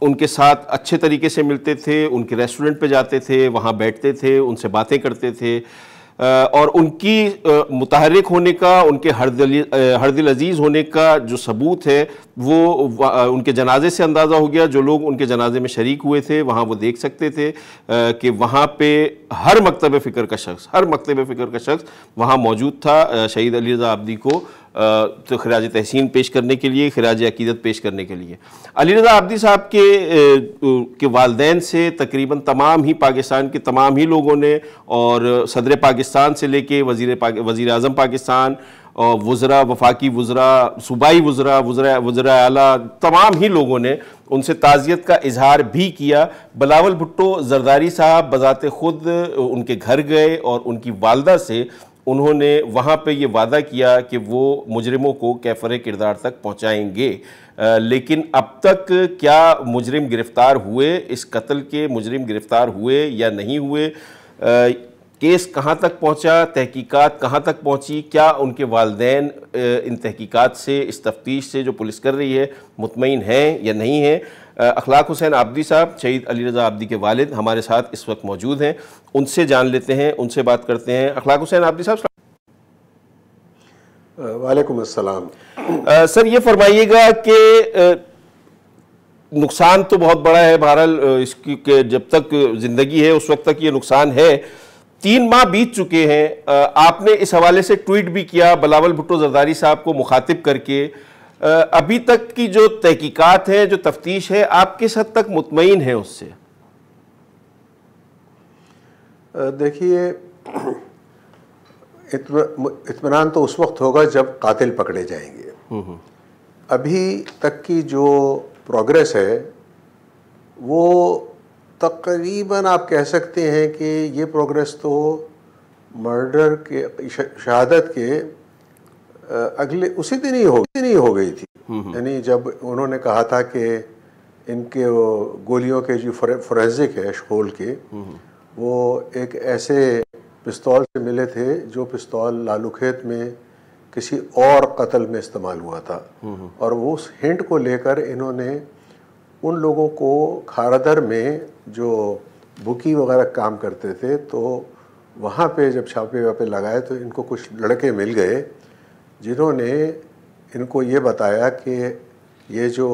उनके साथ अच्छे तरीके से मिलते थे, उनके रेस्टोरेंट पे जाते थे, वहाँ बैठते थे, उनसे बातें करते थे। और उनकी मुतहर्रिक होने का, उनके हरदिल अजीज़ होने का जो सबूत है वो उनके जनाजे से अंदाज़ा हो गया। जो लोग उनके जनाजे में शरीक हुए थे वहाँ वो देख सकते थे कि वहाँ पे हर मकतब फ़िक्र का शख्स वहाँ मौजूद था शहीद अली रज़ा आब्दी को तो खिराज तहसीन पेश करने के लिए, खिराज अकीदत पेश करने के लिए। अली रज़ा आब्दी साहब के वालदैन से तकरीबन तमाम ही पाकिस्तान के तमाम ही लोगों ने, और सदर पाकिस्तान से लेके वज़ीर आज़म पाकिस्तान और वज़रा, वफाकी वज़रा, सूबाई वज़रा आला, तमाम ही लोगों ने उनसे ताज़ियत का इजहार भी किया। बिलावल भुट्टो ज़रदारी साहब बज़ाते ख़ुद उनके घर गए और उनकी वालदा से उन्होंने वहाँ पे ये वादा किया कि वो मुजरिमों को कैफ़र किरदार तक पहुँचाएंगे। लेकिन अब तक क्या मुजरिम गिरफ़्तार हुए, इस कत्ल के मुजरिम गिरफ़्तार हुए या नहीं हुए? केस कहाँ तक पहुँचा, तहकीकात कहाँ तक पहुँची, क्या उनके वालदैन इन तहकीकात से, इस तफ्तीश से जो पुलिस कर रही है मुतमईन हैं या नहीं हैं? अखलाक हुसैन आब्दी साहब, शहीद अली रज़ा आब्दी के वालिद, हमारे साथ इस वक्त मौजूद हैं। उनसे जान लेते हैं, उनसे बात करते हैं। अखलाक हुसैन आब्दी साहब, वालेकुम अस्सलाम। सर ये फरमाइएगा कि नुकसान तो बहुत बड़ा है, बहरहाल इसकी जब तक ज़िंदगी है उस वक्त तक ये नुकसान है। 3 माह बीत चुके हैं। आपने इस हवाले से ट्वीट भी किया बिलावल भुट्टो ज़रदारी साहब को मुखातिब करके। अभी तक की जो तहकीकात है, जो तफ्तीश है, आप किस हद तक मुतमईन हैं उससे? देखिए, इत्मीनान तो उस वक्त होगा जब कातिल पकड़े जाएंगे। अभी तक की जो प्रोग्रेस है वो तकरीबन आप कह सकते हैं कि ये प्रोग्रेस तो मर्डर के, शहादत के अगले उसी दिन ही हो गई थी। यानी जब उन्होंने कहा था कि इनके गोलियों के जो फोरेंसिक है शोल के, वो एक ऐसे पिस्तौल से मिले थे जो पिस्तौल लालूखेत में किसी और कत्ल में इस्तेमाल हुआ था। और वो उस हिंट को लेकर इन्होंने उन लोगों को खारदर में जो बुकी वगैरह काम करते थे, तो वहाँ पे जब छापे वापे लगाए तो इनको कुछ लड़के मिल गए जिन्होंने इनको ये बताया कि ये जो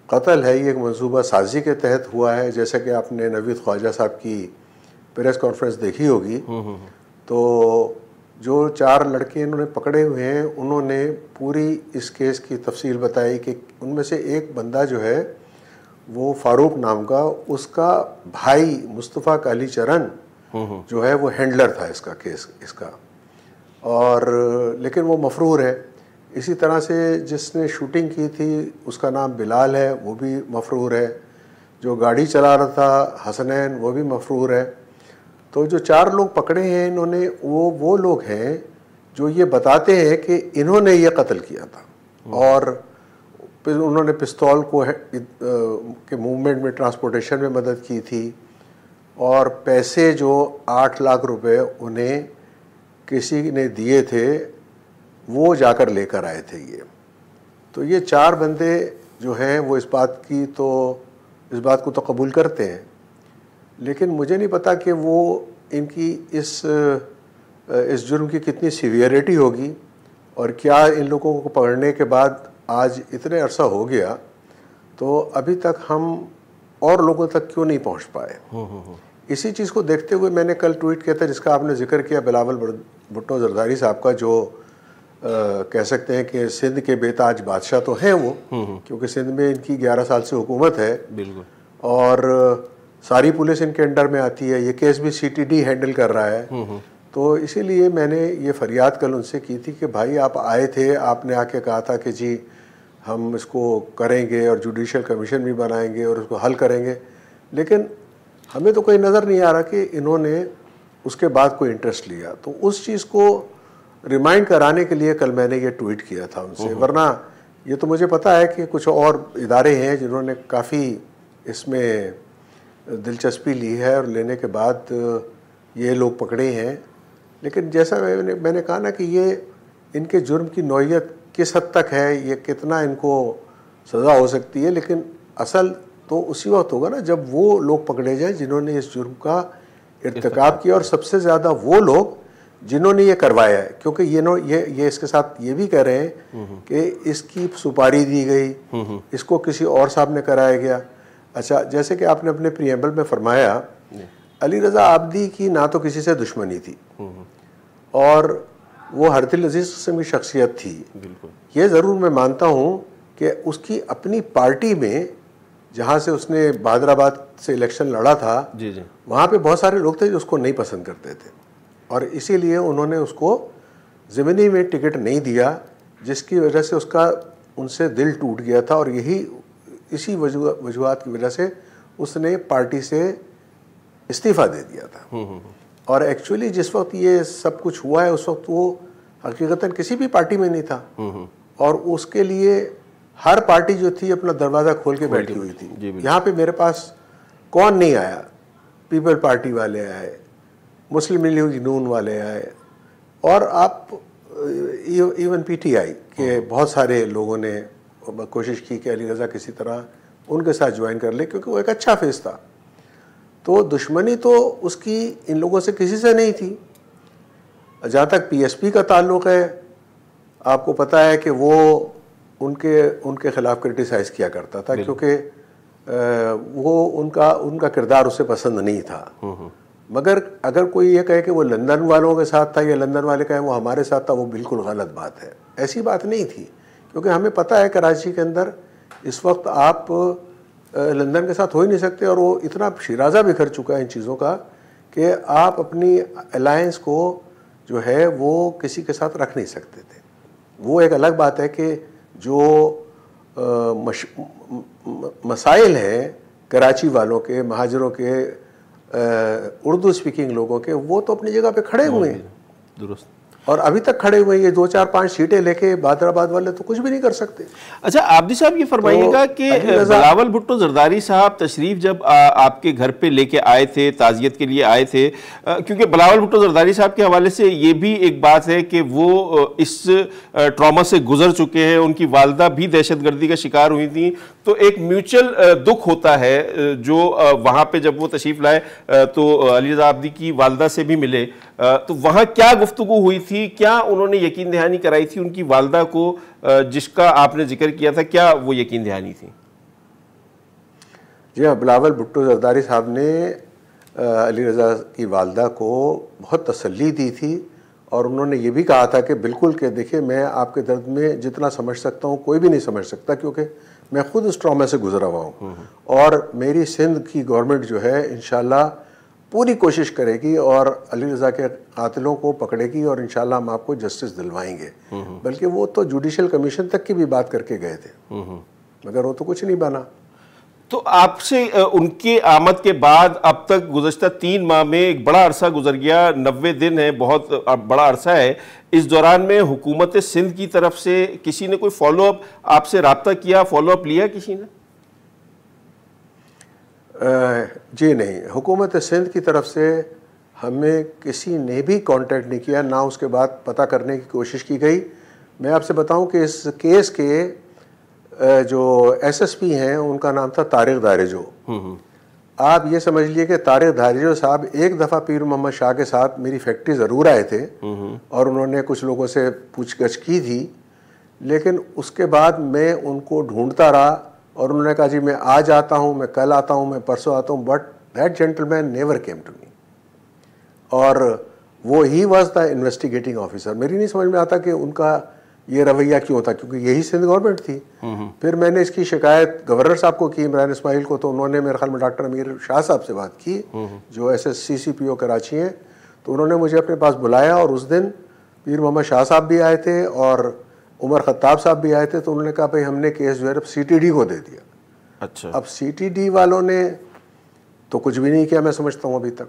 कत्ल है ये एक मंसूबा साजी के तहत हुआ है। जैसे कि आपने नवीद ख्वाजा साहब की प्रेस कॉन्फ्रेंस देखी होगी, तो जो 4 लड़के इन्होंने पकड़े हुए हैं उन्होंने पूरी इस केस की तफसील बताई कि उनमें से एक बंदा जो है वो फारूक नाम का, उसका भाई मुस्तफ़ा कालीचरण जो है वो हैंडलर था इसका केस इसका, और लेकिन वो मफरूर है। इसी तरह से जिसने शूटिंग की थी उसका नाम बिलाल है, वो भी मफरूर है। जो गाड़ी चला रहा था हसनैन, वो भी मफरूर है। तो जो 4 लोग पकड़े हैं इन्होंने, वो लोग हैं जो ये बताते हैं कि इन्होंने ये कत्ल किया था, और फिर उन्होंने पिस्तौल को के मूवमेंट में, ट्रांसपोर्टेशन में मदद की थी, और पैसे जो 8 लाख रुपए उन्हें किसी ने दिए थे वो जाकर लेकर आए थे ये। तो ये 4 बंदे जो हैं वो इस बात को तो कबूल करते हैं, लेकिन मुझे नहीं पता कि वो इनकी इस जुर्म की कितनी सीवियरिटी होगी, और क्या इन लोगों को पकड़ने के बाद आज इतने अरसा हो गया तो अभी तक हम और लोगों तक क्यों नहीं पहुंच पाए। इसी चीज़ को देखते हुए मैंने कल ट्वीट किया था जिसका आपने जिक्र किया, बिलावल भुट्टो ज़रदारी साहब का, जो कह सकते हैं कि सिंध के बेताज बादशाह तो हैं वो, क्योंकि सिंध में इनकी 11 साल से हुकूमत है। बिल्कुल। और सारी पुलिस इनके अंडर में आती है, ये केस भी CTD हैंडल कर रहा है। तो इसीलिए मैंने ये फरियाद कल उनसे की थी कि भाई आप आए थे, आपने आके कहा था कि जी हम इसको करेंगे और जुडिशल कमीशन भी बनाएंगे और उसको हल करेंगे, लेकिन हमें तो कोई नज़र नहीं आ रहा कि इन्होंने उसके बाद कोई इंटरेस्ट लिया। तो उस चीज़ को रिमाइंड कराने के लिए कल मैंने ये ट्वीट किया था उनसे, वरना ये तो मुझे पता है कि कुछ और इदारे हैं जिन्होंने काफ़ी इसमें दिलचस्पी ली है और लेने के बाद ये लोग पकड़े हैं। लेकिन जैसा मैंने कहा ना कि ये इनके जुर्म की नौइयत किस हद तक है, ये कितना इनको सज़ा हो सकती है, लेकिन असल तो उसी वक्त होगा ना जब वो लोग पकड़े जाएं जिन्होंने इस जुर्म का इर्तिकाब किया, और सबसे ज़्यादा वो लोग जिन्होंने ये करवाया है, क्योंकि ये इसके साथ ये भी कह रहे हैं कि इसकी सुपारी दी गई, इसको किसी और साहब ने कराया गया। अच्छा, जैसे कि आपने अपने प्रीएम्बल में फरमाया, अली रज़ा आब्दी की ना तो किसी से दुश्मनी थी और वो हरदिल अजीज़ किस्म की शख्सियत थी। ये ज़रूर मैं मानता हूँ कि उसकी अपनी पार्टी में, जहाँ से उसने बहादुराबाद से इलेक्शन लड़ा था, वहाँ पे बहुत सारे लोग थे जो उसको नहीं पसंद करते थे, और इसीलिए उन्होंने उसको ज़मीनी में टिकट नहीं दिया, जिसकी वजह से उसका उनसे दिल टूट गया था, और इसी वजूहात की वजह से उसने पार्टी से इस्तीफ़ा दे दिया था। और एक्चुअली जिस वक्त ये सब कुछ हुआ है, उस वक्त वो हकीकतन किसी भी पार्टी में नहीं था, और उसके लिए हर पार्टी जो थी अपना दरवाज़ा खोल के बैठी हुई थी। यहाँ पे मेरे पास कौन नहीं आया, पीपल पार्टी वाले आए, मुस्लिम लीग नून वाले आए, और आप इवन पीटीआई के बहुत सारे लोगों ने कोशिश की कि अली रज़ा किसी तरह उनके साथ ज्वाइन कर ले, क्योंकि वो एक अच्छा फेस था। तो दुश्मनी तो उसकी इन लोगों से किसी से नहीं थी। जहाँ तक पीएसपी का ताल्लुक़ है, आपको पता है कि वो उनके ख़िलाफ़ क्रिटिसाइज़ किया करता था, क्योंकि वो उनका किरदार उसे पसंद नहीं था। मगर अगर कोई ये कहे कि वो लंदन वालों के साथ था या लंदन वाले कहें वो हमारे साथ था, वो बिल्कुल गलत बात है। ऐसी बात नहीं थी, क्योंकि हमें पता है कराची के अंदर इस वक्त आप लंदन के साथ हो ही नहीं सकते, और वो इतना शिराजा बिखर चुका है इन चीज़ों का कि आप अपनी अलायंस को जो है वो किसी के साथ रख नहीं सकते थे। वो एक अलग बात है कि जो मसाइल हैं कराची वालों के, महाजरों के, उर्दू स्पीकिंग लोगों के, वो तो अपनी जगह पे खड़े हुए हैं, दुरुस्त, और अभी तक खड़े हुए हैं। ये 2-4-5 सीटें लेके बहादुराबाद वाले तो कुछ भी नहीं कर सकते। अच्छा, आब्दी साहब ये फरमाइएगा कि बिलावल भुट्टो जरदारी साहब तशरीफ जब आपके घर पे लेके आए थे, ताज़ियत के लिए आए थे, क्योंकि बिलावल भुट्टो जरदारी साहब के हवाले से ये भी एक बात है कि वो इस ट्रॉमा से गुजर चुके हैं, उनकी वालदा भी दहशतगर्दी का शिकार हुई थी, तो एक म्यूचुअल दुख होता है जो वहाँ पे जब वो तशरीफ लाए तो अली रज़ा आब्दी की वालदा से भी मिले, तो वहाँ क्या गुफ्तगू हुई थी, क्या उन्होंने यकीन दहानी कराई थी उनकी वालदा को, जिसका आपने जिक्र किया था, क्या वो यकीन दहानी थी? जी हाँ, बिलावल भुट्टो जरदारी साहब ने अली रज़ा की वालदा को बहुत तसल्ली दी थी, और उन्होंने ये भी कहा था कि बिल्कुल कि देखिए, मैं आपके दर्द में जितना समझ सकता हूँ कोई भी नहीं समझ सकता, क्योंकि मैं खुद उस ट्रॉमा से गुजरा हुआ हूँ, और मेरी सिंध की गवर्नमेंट जो है इंशाल्लाह पूरी कोशिश करेगी और अली रज़ा के कातिलों को पकड़ेगी, और इंशाल्लाह हम आपको जस्टिस दिलवाएंगे। बल्कि वो तो जुडिशल कमीशन तक की भी बात करके गए थे, मगर वो तो कुछ नहीं बना। तो आपसे उनके आमद के बाद अब तक गुज़श्ता 3 माह में एक बड़ा अरसा गुजर गया, 90 दिन है, बहुत बड़ा अरसा है। इस दौरान में हुकूमत सिंध की तरफ से किसी ने कोई फॉलोअप आपसे रब्ता किया, फॉलोअप लिया किसी ने? जी नहीं, हुकूमत सिंध की तरफ से हमें किसी ने भी कांटेक्ट नहीं किया, ना उसके बाद पता करने की कोशिश की गई। मैं आपसे बताऊं कि इस केस के जो एसएसपी हैं उनका नाम था तारिक दारिजो। आप ये समझ लिए कि तारिक दारिजो साहब एक दफ़ा पीर मोहम्मद शाह के साथ मेरी फैक्ट्री ज़रूर आए थे, और उन्होंने कुछ लोगों से पूछगछ की थी, लेकिन उसके बाद मैं उनको ढूंढता रहा, और उन्होंने कहा जी मैं आज आता हूँ, मैं कल आता हूँ, मैं परसों आता हूँ, but that gentleman never came to me, और वो ही वाज द इन्वेस्टिगेटिंग ऑफिसर। मेरी नहीं समझ में आता कि उनका ये रवैया क्यों था, क्योंकि यही सिंध गवर्नमेंट थी। फिर मैंने इसकी शिकायत गवर्नर साहब को की, इमरान इस्माइल को, तो उन्होंने मेरे ख्याल में डॉक्टर अमीर शाह साहब से बात की, जो SSCCPO कराची हैं, तो उन्होंने मुझे अपने पास बुलाया, और उस दिन पीर मोहम्मद शाह साहब भी आए थे और उमर खत्ताब साहब भी आए थे। तो उन्होंने कहा भाई हमने केस जो है CTD को दे दिया। अच्छा, अब CTD वालों ने तो कुछ भी नहीं किया, मैं समझता हूँ अभी तक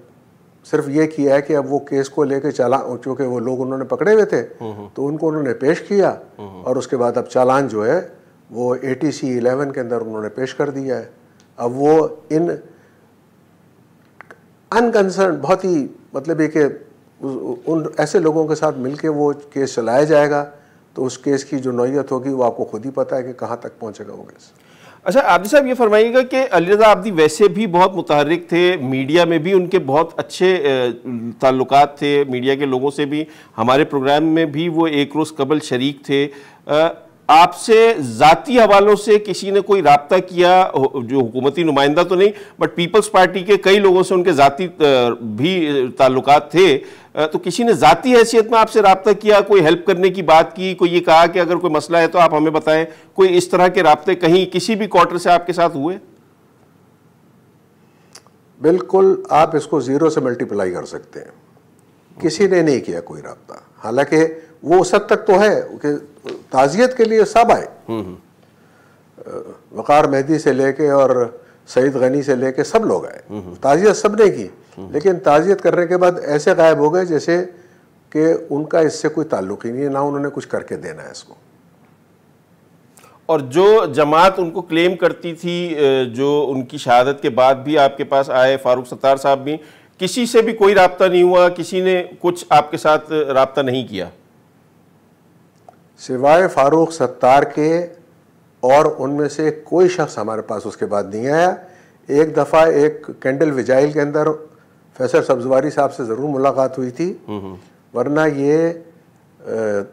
सिर्फ ये किया है कि अब वो केस को लेके चालान, चूँकि वो लोग उन्होंने पकड़े हुए थे तो उनको उन्होंने पेश किया, और उसके बाद अब चालान जो है वो ATC 11 के अंदर उन्होंने पेश कर दिया है। अब वो इन अनकंसर्न, बहुत ही मतलब ये कि उन ऐसे लोगों के साथ मिलके वो केस चलाया जाएगा, तो उस केस की जो नौयत होगी वो आपको खुद ही पता है कि कहाँ तक पहुँचेगा वो केस। अच्छा आबिद साहब, ये फरमाइएगा कि अली रज़ा आब्दी वैसे भी बहुत मुतहर्रिक थे, मीडिया में भी उनके बहुत अच्छे ताल्लुकात थे, मीडिया के लोगों से भी, हमारे प्रोग्राम में भी वो एक रोज़ कबल शरीक थे। आपसे ज़ाती हवालों से किसी ने कोई राब्ता किया, जो हुकूमती नुमाइंदा तो नहीं बट पीपल्स पार्टी के कई लोगों से उनके ज़ाती भी ताल्लुकात थे, तो किसी ने ज़ाती हैसियत में आपसे राब्ता किया, कोई हेल्प करने की बात की, कोई ये कहा कि अगर कोई मसला है तो आप हमें बताएं, कोई इस तरह के राब्ते कहीं किसी भी क्वार्टर से आपके साथ हुए? बिल्कुल, आप इसको ज़ीरो से मल्टीप्लाई कर सकते हैं। किसी ने नहीं किया कोई राब्ता, हालांकि वो उस हद तक तो है कि ताज़ियत के लिए सब आए, वक़ार मेहदी से लेके और सईद गनी से लेके सब लोग आए, ताज़ियत सब ने की, लेकिन ताज़ियत करने के बाद ऐसे गायब हो गए जैसे कि उनका इससे कोई ताल्लुक ही नहीं है, ना उन्होंने कुछ करके देना है इसको। और जो जमात उनको क्लेम करती थी, जो उनकी शहादत के बाद भी आपके पास आए, फारूक सत्तार साहब भी, किसी से भी कोई राब्ता नहीं हुआ, किसी ने कुछ आपके साथ राब्ता नहीं किया? सिवाय फारूक सत्तार के और उनमें से कोई शख्स हमारे पास उसके बाद नहीं आया। एक दफ़ा एक कैंडल विजाइल के अंदर फैसल सब्जवारी साहब से ज़रूर मुलाकात हुई थी, वरना ये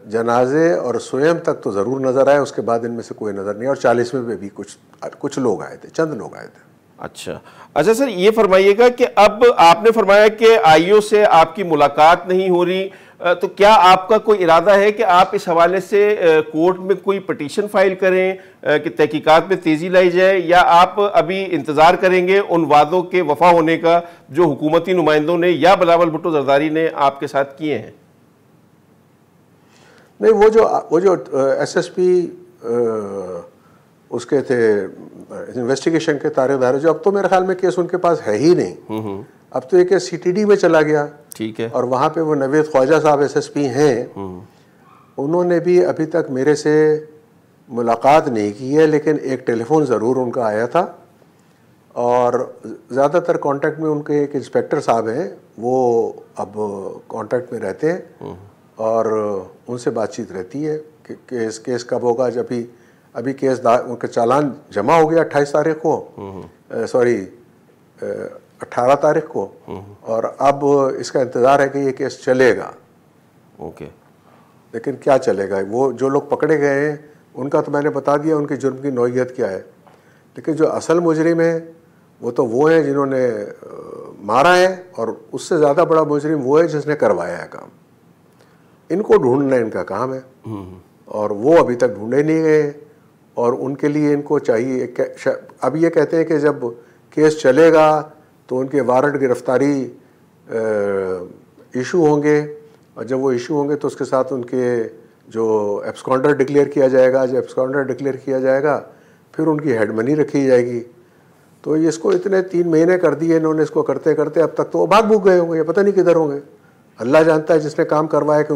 जनाजे और स्वयं तक तो ज़रूर नज़र आए, उसके बाद इनमें से कोई नज़र नहीं। और 40वें में भी कुछ लोग आए थे, चंद लोग आए थे। अच्छा सर, ये फरमाइएगा कि अब आपने फरमाया कि आईओ से आपकी मुलाकात नहीं हो रही, तो क्या आपका कोई इरादा है कि आप इस हवाले से कोर्ट में कोई पिटीशन फाइल करें कि तहकीकात में तेज़ी लाई जाए, या आप अभी इंतज़ार करेंगे उन वादों के वफा होने का जो हुकूमती नुमाइंदों ने या बिलावल भुट्टो जरदारी ने आपके साथ किए हैं? नहीं, वो जो SSP उसके थे इन्वेस्टिगेशन के तारेदार, जो अब तो मेरे ख्याल में केस उनके पास है ही नहीं, अब तो ये केस CTD में चला गया। ठीक है। और वहाँ पे वो नवेद ख्वाजा साहब SSP हैं, उन्होंने भी अभी तक मेरे से मुलाकात नहीं की है, लेकिन एक टेलीफोन ज़रूर उनका आया था। और ज़्यादातर कांटेक्ट में उनके एक इंस्पेक्टर साहब हैं, वो अब कांटेक्ट में रहते हैं और उनसे बातचीत रहती है कि केस कब होगा। जब भी अभी केस उनका चालान जमा हो गया 28 तारीख को, सॉरी 18 तारीख को, और अब इसका इंतज़ार है कि ये केस चलेगा। ओके। लेकिन क्या चलेगा, वो जो लोग पकड़े गए हैं उनका तो मैंने बता दिया उनकी जुर्म की नौइयत क्या है, लेकिन जो असल मुजरिम है वो हैं जिन्होंने मारा है, और उससे ज़्यादा बड़ा मुजरिम वो है जिसने करवाया है काम। इनको ढूंढना इनका काम है, और वो अभी तक ढूंढे नहीं गए। और उनके लिए इनको चाहिए, अब ये कहते हैं कि जब केस चलेगा तो उनके वारंट गिरफ्तारी इशू होंगे, और जब वो इशू होंगे तो उसके साथ उनके जो एब्सकॉन्डर डिक्लेयर किया जाएगा, जब एब्सकॉन्डर डिक्लेयर किया जाएगा फिर उनकी हेड मनी रखी जाएगी। तो इसको इतने 3 महीने कर दिए इन्होंने, इसको करते करते अब तक तो वो भाग भूग गए होंगे, ये पता नहीं किधर होंगे। अल्लाह जानता है जिसने काम करवाया कि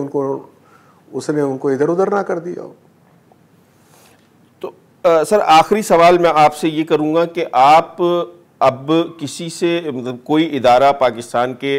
उसने उनको इधर उधर ना कर दिया हो। तो सर, आखिरी सवाल मैं आपसे ये करूँगा कि आप अब किसी से, मतलब कोई इदारा, पाकिस्तान के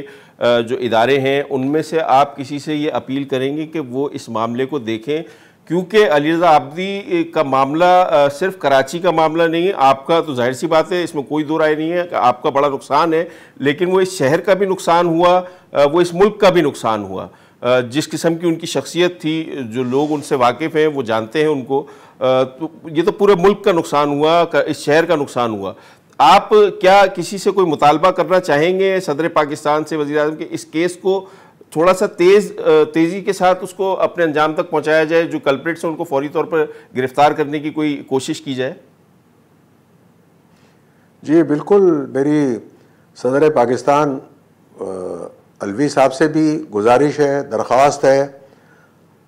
जो इदारे हैं उनमें से आप किसी से ये अपील करेंगे कि वो इस मामले को देखें, क्योंकि अली रज़ा आब्दी का मामला सिर्फ कराची का मामला नहीं है। आपका तो जाहिर सी बात है, इसमें कोई दो राय नहीं है कि आपका बड़ा नुकसान है, लेकिन वो इस शहर का भी नुकसान हुआ, वो इस मुल्क का भी नुकसान हुआ। जिस किस्म की उनकी शख्सियत थी, जो लोग उनसे वाकिफ़ हैं वो जानते हैं उनको, तो ये तो पूरे मुल्क का नुकसान हुआ, इस शहर का नुकसान हुआ। आप क्या किसी से कोई मुतालबा करना चाहेंगे सदर पाकिस्तान से, वज़ीर आज़म के, इस केस को थोड़ा सा तेज़ी के साथ उसको अपने अंजाम तक पहुंचाया जाए, जो कल्प्रिट्स हैं उनको फौरी तौर पर गिरफ्तार करने की कोई कोशिश की जाए? जी बिल्कुल, मेरी सदर पाकिस्तान अलवी साहब से भी गुजारिश है, दरख्वास्त है,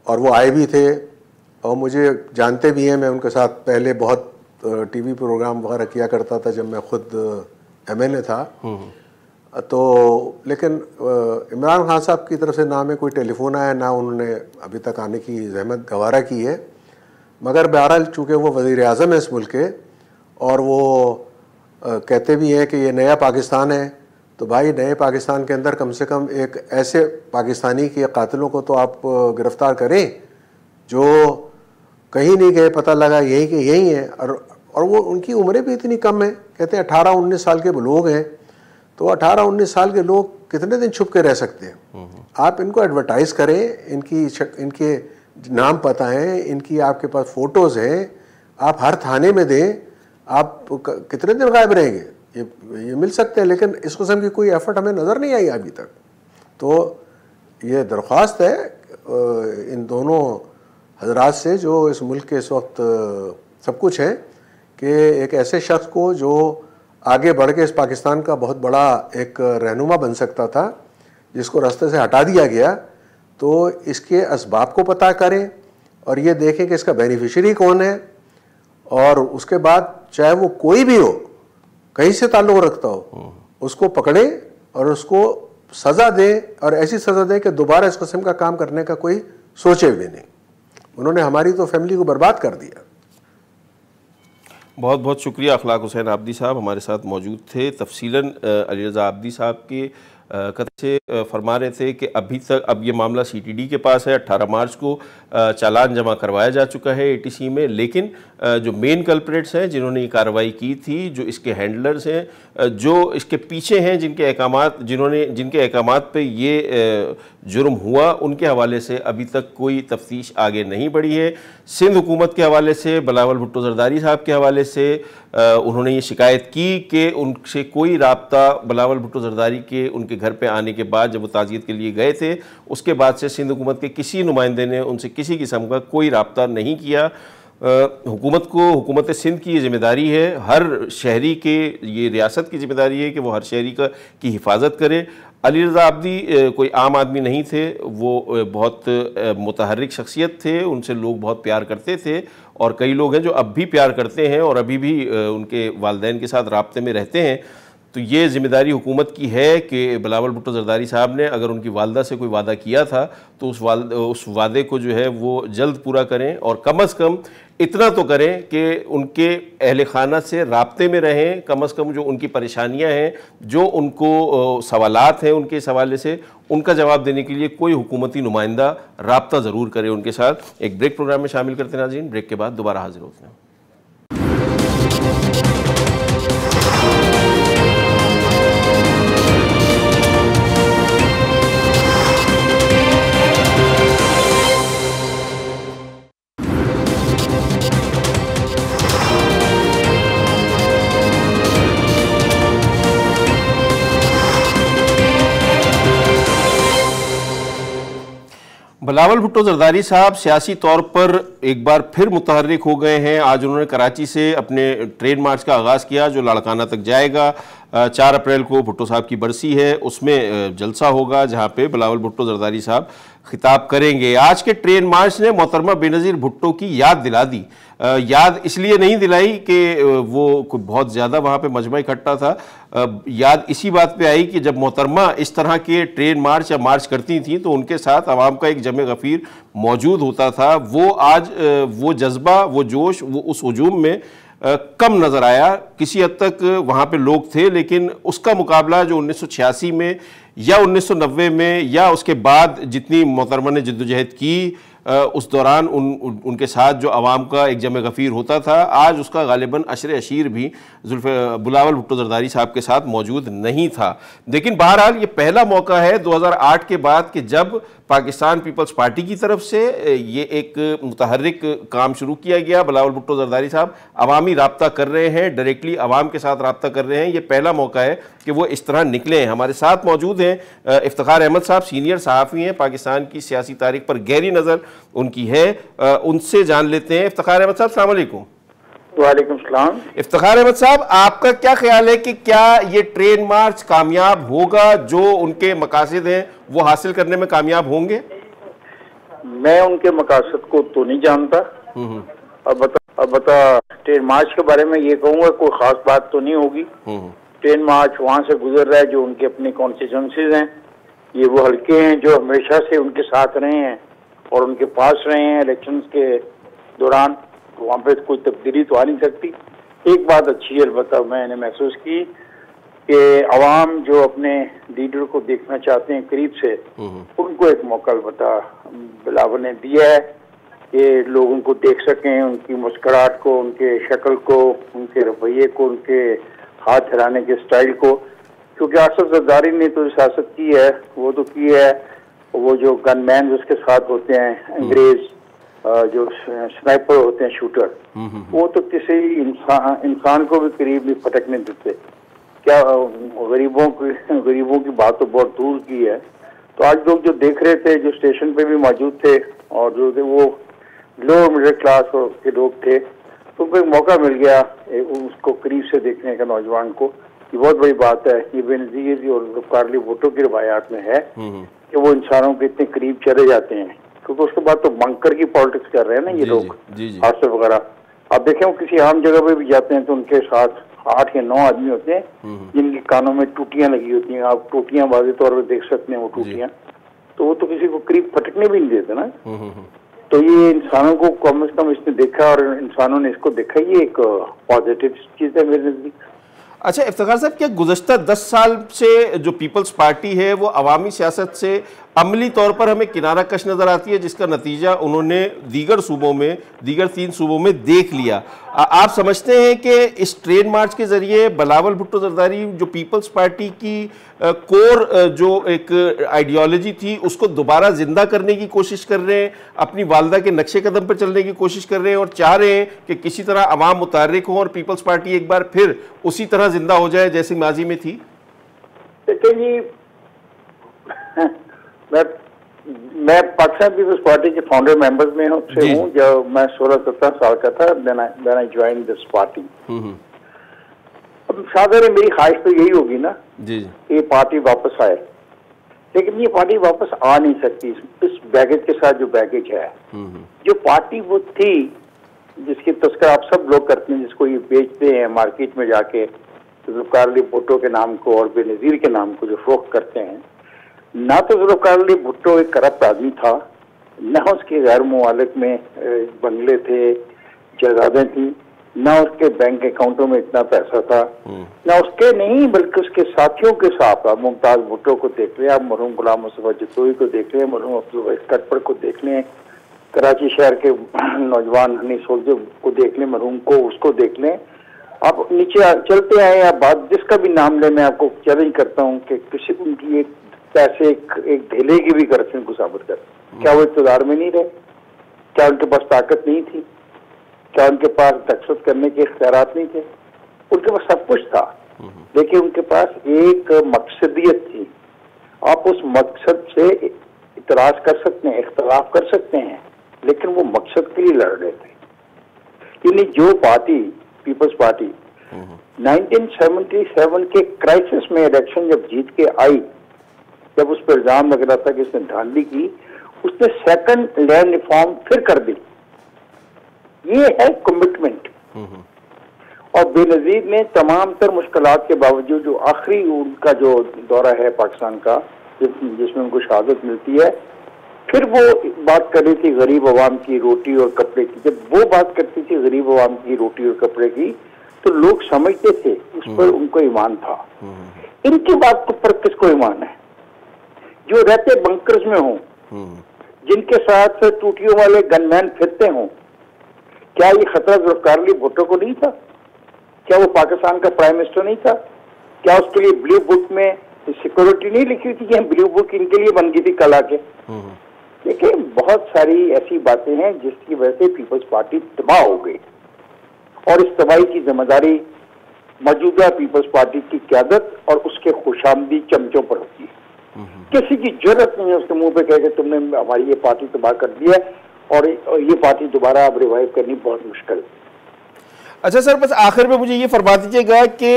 और वो आए भी थे और मुझे जानते भी हैं। मैं उनके साथ पहले बहुत टीवी प्रोग्राम वगैरह किया करता था जब मैं खुद MNA था। तो लेकिन इमरान खान साहब की तरफ से ना में कोई टेलीफोन आया, ना उन्होंने अभी तक आने की जहमत गवारा की है। मगर बहरहाल चूँकि वो वज़ीर आज़म है इस मुल्क के, और वो कहते भी हैं कि ये नया पाकिस्तान है, तो भाई नए पाकिस्तान के अंदर कम से कम एक ऐसे पाकिस्तानी के कातिलों को तो आप गिरफ़्तार करें जो कहीं नहीं गए, पता लगा यही कि यही है। और और वो उनकी उम्रें भी इतनी कम है, कहते हैं 18-19 साल के लोग हैं, तो 18-19 साल के लोग कितने दिन छुप के रह सकते हैं। आप इनको एडवर्टाइज़ करें, इनके नाम पता है, इनकी आपके पास फ़ोटोज़ हैं, आप हर थाने में दें, आप कितने दिन गायब रहेंगे, ये मिल सकते हैं। लेकिन इस किस्म की कोई एफर्ट हमें नज़र नहीं आई अभी तक। तो ये दरख्वास्त है इन दोनों हजरात से जो इस मुल्क के इस वक्त सब कुछ है, कि एक ऐसे शख्स को जो आगे बढ़ के इस पाकिस्तान का बहुत बड़ा एक रहनुमा बन सकता था, जिसको रास्ते से हटा दिया गया, तो इसके असबाब को पता करें और ये देखें कि इसका बेनिफिशरी कौन है, और उसके बाद चाहे वो कोई भी हो, कहीं से ताल्लुक़ रखता हो, उसको पकड़ें और उसको सज़ा दें, और ऐसी सज़ा दें कि दोबारा इस किस्म का काम करने का कोई सोचे भी नहीं। उन्होंने हमारी तो फैमिली को बर्बाद कर दिया। बहुत बहुत शुक्रिया। अखलाक हुसैन आबदी साहब हमारे साथ मौजूद थे। तफसीलन अली रज़ा आबदी साहब के कथन से फरमा रहे थे कि अभी तक अब ये मामला CTD के पास है। 18 मार्च को चालान जमा करवाया जा चुका है ATC में, लेकिन जो मेन कल्प्रेट्स हैं जिन्होंने ये कार्रवाई की थी, जो इसके हैंडलर्स हैं, जो इसके पीछे हैं, जिनके अहकामात पे ये जुर्म हुआ, उनके हवाले से अभी तक कोई तफ्तीश आगे नहीं बढ़ी है। सिंध हुकूमत के हवाले से, बिलावल भुट्टो जरदारी साहब के हवाले से उन्होंने ये शिकायत की कि उनसे कोई राब्ता बिलावल भुट्टो जरदारी के उनके घर पे आने के बाद, जब वो ताज़ियत के लिए गए थे, उसके बाद से सिंध हुकूमत के किसी नुमाइंदे ने उनसे किसी किस्म का कोई राब्ता नहीं किया। हुकूमत सिंध की ये ज़िम्मेदारी है, हर शहरी के, ये रियासत की ज़िम्मेदारी है कि वो हर शहरी की हिफाजत करे। अली रज़ा आबदी कोई आम आदमी नहीं थे, वो बहुत मुतहर्रिक शख्सियत थे, उनसे लोग बहुत प्यार करते थे, और कई लोग हैं जो अब भी प्यार करते हैं और अभी भी उनके वालिदैन के साथ राब्ते में रहते हैं। तो ये ज़िम्मेदारी हुकूमत की है कि बिलावल भुट्टो जरदारी साहब ने अगर उनकी वालदा से कोई वादा किया था तो उस वादे को जो है वो जल्द पूरा करें, और कम अज़ कम इतना तो करें कि उनके अहल खाना से राब्ते में रहें। कम अज़ कम जो उनकी परेशानियां हैं, जो उनको सवालात हैं उनके इस हवाले से, उनका जवाब देने के लिए कोई हुकूमती नुमाइंदा राब्ता ज़रूर करे उनके साथ। एक ब्रेक प्रोग्राम में शामिल करते हैं नाज़रीन, ब्रेक के बाद दोबारा हाजिर होते हैं। बिलावल भुट्टो जरदारी साहब सियासी तौर पर एक बार फिर मुतहर्रिक हो गए हैं। आज उन्होंने कराची से अपने ट्रेन मार्च का आगाज़ किया जो लाड़काना तक जाएगा। 4 अप्रैल को भुट्टो साहब की बरसी है, उसमें जलसा होगा जहां पे बिलावल भुट्टो जरदारी साहब खिताब करेंगे। आज के ट्रेन मार्च ने मोहतरमा बेनज़ीर भुट्टो की याद दिला दी। याद इसलिए नहीं दिलाई कि वो बहुत ज़्यादा वहाँ पे मजमा इकट्ठा था, याद इसी बात पे आई कि जब मोहतरमा इस तरह के ट्रेन मार्च या मार्च करती थी तो उनके साथ आवाम का एक जमे गफ़ीर मौजूद होता था। वो आज वो जज्बा, वो जोश, वो उस हुजूम में कम नज़र आया। किसी हद तक वहाँ पे लोग थे, लेकिन उसका मुकाबला जो 1986 में या 1990 में या उसके बाद जितनी मोहतरमा ने जद्दोजहद की, उस दौरान उनके साथ जो आवाम का एक जमे गफ़ीर होता था, आज उसका गालिबन अशर अशीर भी बिलावल भुट्टो जरदारी साहब के साथ मौजूद नहीं था। लेकिन बहरहाल ये पहला मौका है 2008 के बाद कि जब पाकिस्तान पीपल्स पार्टी की तरफ से ये एक मुतहर्रिक काम शुरू किया गया। बिलावल भुट्टो जरदारी साहब अवामी राब्ता कर रहे हैं, डायरेक्टली आवाम के साथ राब्ता कर रहे हैं। ये पहला मौका है कि वो इस तरह निकले हैं। हमारे साथ मौजूद हैं इफ्तिखार अहमद साहब, सीनियर सहाफ़ी हैं, पाकिस्तान की सियासी तारीख पर गहरी नज़र उनकी है, उनसे जान लेते हैं। इफ्तिखार अहमद साहब, अस्सलाम वालेकुम। वालेकुम सलाम। इफ्तिखार अहमद साहब, आपका क्या ख्याल है कि क्या ये ट्रेन मार्च कामयाब होगा? जो उनके मकासद हैं वो हासिल करने में कामयाब होंगे? मैं उनके मकासद को तो नहीं जानता। अब बता ट्रेन मार्च के बारे में ये कहूँगा कोई खास बात तो नहीं होगी। ट्रेन मार्च वहाँ से गुजर रहा है जो उनके अपने कॉन्स्टिट्यूंसीज हैं, ये वो हल्के हैं जो हमेशा से उनके साथ रहे हैं और उनके पास रहे हैं इलेक्शंस के दौरान। तो वहाँ पे कोई तब्दीली तो आ नहीं सकती। एक बात अच्छी है अलबत्ता मैंने महसूस की कि अवाम जो अपने लीडर को देखना चाहते हैं करीब से, उनको एक मौका अलबत्ता बिलावल ने दिया है। ये लोग उनको देख सकें, उनकी मुस्कुराहट को, उनके शक्ल को, उनके रवैये को, उनके हाथ हिलाने के स्टाइल को। क्योंकि आसफ जरदारी ने तो सियासत की है, वो तो की है, वो जो गनमैन उसके साथ होते हैं, अंग्रेज जो स्नाइपर होते हैं, शूटर, वो तो किसी इंसान को भी करीब नहीं फटकने देते। क्या गरीबों की बात तो बहुत दूर की है। तो आज लोग जो देख रहे थे, जो स्टेशन पे भी मौजूद थे और जो थे वो लोअर मिडिल क्लास के लोग थे, तो उनको एक मौका मिल गया उसको करीब से देखने का, नौजवान को। ये बहुत बड़ी बात है। ये बेनज़ीर और ज़ुल्फ़िकार अली भुट्टो की रवायात में है कि वो इंसानों के इतने करीब चले जाते हैं, क्योंकि उसके बाद तो बंकर की पॉलिटिक्स कर रहे हैं ना ये लोग, आसिफ वगैरह। आप देखें वो किसी आम जगह पे भी जाते हैं तो उनके साथ 8 या 9 आदमी होते हैं जिनके कानों में टूटियां लगी होती हैं। आप टूटियां वाज़े तौर पर देख सकते हैं, वो टूटियां, तो वो तो किसी को करीब फटकने भी नहीं देते ना। तो ये इंसानों को कम से कम इसने देखा और इंसानों ने इसको देखा, ये एक पॉजिटिव चीज है मेरे नजदीक। अच्छा इफ्तिखार साहब, क्या गुज़श्ता 10 साल से जो पीपल्स पार्टी है वो अवामी सियासत से अमली तौर पर हमें किनारा कश नज़र आती है, जिसका नतीजा उन्होंने दीगर 3 सूबों में देख लिया? आप समझते हैं कि इस ट्रेन मार्च के ज़रिए बिलावल भुट्टो जरदारी जो पीपल्स पार्टी की कोर जो एक आइडियोलॉजी थी उसको दोबारा ज़िंदा करने की कोशिश कर रहे हैं, अपनी वालदा के नक्शे कदम पर चलने की कोशिश कर रहे हैं और चाह रहे हैं कि किसी तरह अवाम मुतहर्रिक हो और पीपल्स पार्टी एक बार फिर उसी तरह जिंदा हो जाए जैसे माजी में थी? देखिए जी, मैं पाकिस्तान पीपल्स पार्टी के फाउंडर मेंबर्स में से हूँ। जब मैं 16-17 साल का था, then I join this party. अब साधारण मेरी ख्वाहिश तो यही होगी ना जी, ये पार्टी वापस आए, लेकिन ये पार्टी वापस आ नहीं सकती इस बैगेज के साथ। जो बैगेज है, जो पार्टी वो थी जिसकी तस्करा आप सब लोग करते हैं, जिसको ये बेचते हैं मार्केट में जाके, ज़ुल्फ़िकार अली भुट्टो के नाम को और बेनज़ीर के नाम को जो फरोख्त करते हैं। ना तो ज़ुल्फ़िकार अली भुट्टो एक करप्ट आदमी था, ना उसके गैर मुमालिक में बंगले थे, जायदादें थी, ना उसके बैंक अकाउंटों में इतना पैसा था, ना उसके नहीं बल्कि उसके साथियों के साथ। आप मुमताज़ भुट्टो को देख लें, आप मरहूम गुलाम मुस्तफ़ा जतोई को देख लें, मरहूम अब्दुल कटपर को देख लें, कराची शहर के नौजवान हनी सोल्जर को देख लें, मरहूम को, उसको देख लें। आप नीचे चलते आए, आप बात जिसका भी नाम ले, मैं आपको चैलेंज करता हूँ कि किसी उनकी एक पैसे एक ढेले की भी करप्शन को साबित कर। क्या वो इक़्तिदार में नहीं रहे? क्या उनके पास ताकत नहीं थी? क्या उनके पास दक्षत करने के इख्तियारात नहीं थे? उनके पास सब कुछ था, लेकिन उनके पास एक मकसदियत थी। आप उस मकसद से इतराज कर सकते हैं, इख्तिलाफ कर सकते हैं, लेकिन वो मकसद के लिए लड़ रहे थे। यानी जो पार्टी पीपल्स पार्टी 1977 के क्राइसिस में इलेक्शन जब जीत के आई, जब उस पर इल्जाम लग रहा था कि उसने धांधली की, उसने सेकंड लैंड रिफॉर्म फिर कर दी। ये है कमिटमेंट। और बेनज़ीर ने तमाम तर मुश्किलात के बावजूद, जो आखिरी उनका जो दौरा है पाकिस्तान का जिसमें उनको शहादत मिलती है, फिर वो बात कर रही थी गरीब आवाम की रोटी और कपड़े की। जब वो बात करती थी गरीब आवाम की रोटी और कपड़े की, तो लोग समझते थे उस पर उनको ईमान था। इनकी बात पर किसको ईमान है? जो रहते बंकर्स में हों, जिनके साथ टूटियों वाले गनमैन फिरते हों। क्या ये खतरा ज़ुल्फ़िकार अली भुट्टो को नहीं था? क्या वो पाकिस्तान का प्राइम मिनिस्टर नहीं था? क्या उसके लिए ब्लू बुक में सिक्योरिटी नहीं लिखी थी कि ब्लू बुक इनके लिए बन गई थी कल आके? देखिए, बहुत सारी ऐसी बातें हैं जिसकी वजह से पीपल्स पार्टी तबाह हो गई, और इस तबाही की जिम्मेदारी मौजूदा पीपल्स पार्टी की क़यादत और उसके खुशामदी चमचों पर होती है। किसी की जरूरत नहीं है उसके मुंह पे कह के तुमने हमारी ये पार्टी तबाह कर दी है, और ये पार्टी दोबारा अब रिवाइव करनी बहुत मुश्किल है। अच्छा सर, बस आखिर में मुझे ये फरमा दीजिएगा कि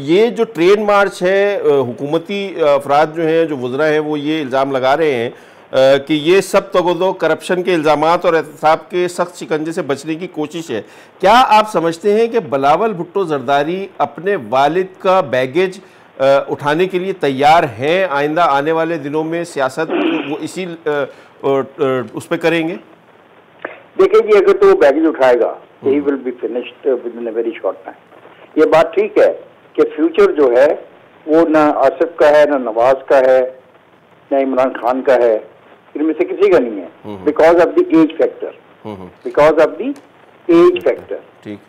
ये जो ट्रेन मार्च है, हुकूमती अफराद जो हैं, जो वज़रा हैं, वो ये इल्ज़ाम लगा रहे हैं कि ये सब तगदो करप्शन के इल्ज़ामात और एहतसाब के सख्त शिकंजे से बचने की कोशिश है। क्या आप समझते हैं कि बिलावल भुट्टो जरदारी अपने वालिद का बैगेज उठाने के लिए तैयार हैं? आइंदा आने वाले दिनों में सियासत वो इसी उस पर करेंगे? देखिए जी, अगर तो वो बैगेज उठाएगा, he will be finished with in a very short time. ये बात ठीक है कि फ्यूचर जो है वो ना आसिफ का है, ना नवाज का है, ना इमरान खान का है, इनमें से किसी का नहीं है, because of the age factor, because of the age factor. ठीक।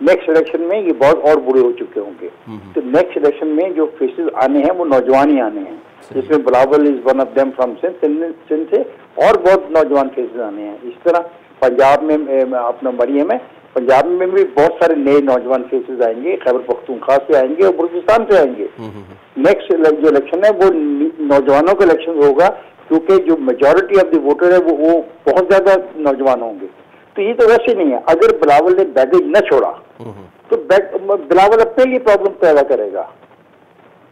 नेक्स्ट इलेक्शन में ये बहुत और बुरे हो चुके होंगे, तो नेक्स्ट इलेक्शन में जो फेसेस आने हैं वो नौजवान ही आने हैं, जिसमें Bilawal is one of them from Sindh से, और बहुत नौजवान फेसेस आने हैं। इस तरह पंजाब में अपना मरियम है, पंजाब में भी बहुत सारे नए नौजवान फेसेस आएंगे, खैबर पख्तूनख्वा से आएंगे और बलूचिस्तान से आएंगे। नेक्स्ट जो इलेक्शन है वो नौजवानों का इलेक्शन होगा, क्योंकि जो मेजोरिटी ऑफ द वोटर है वो बहुत ज्यादा नौजवान होंगे। तो ये तो वैसे नहीं है, अगर बिलावल ने बैगेज न छोड़ा तो बिलावल अपने लिए प्रॉब्लम पैदा करेगा,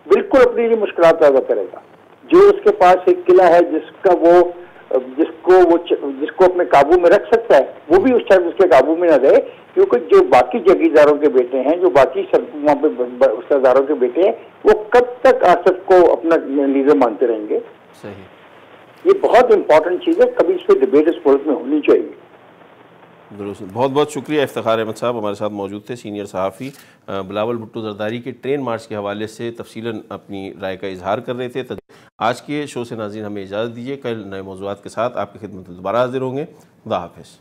बिल्कुल अपने लिए मुश्किल पैदा करेगा। जो उसके पास एक किला है जिसको अपने काबू में रख सकता है, वो भी उस टाइम उसके काबू में न रहे, क्योंकि जो बाकी जागीरदारों के बेटे हैं, जो बाकी वहाँ पे सरदारों के बेटे हैं, वो कब तक आसिफ को अपना लीडर मानते रहेंगे। सही। ये बहुत इंपॉर्टेंट चीज है, कभी इस पर डिबेट इस मुल्क में होनी चाहिए। दुरुस्त। बहुत बहुत शुक्रिया। इफ्तिखार अहमद साहब हमारे साथ मौजूद थे, सीनियर सहाफ़ी। बिलावल भुट्टो ज़रदारी के ट्रेन मार्च के हवाले से तफसीलन अपनी राय का इजहार कर रहे थे। आज के शो से नाज़रीन हमें इजाज़त दीजिए, कल नए मौज़ूआत के साथ आपकी खिदमत में दोबारा हाजिर होंगे। खुदा हाफ़िज़।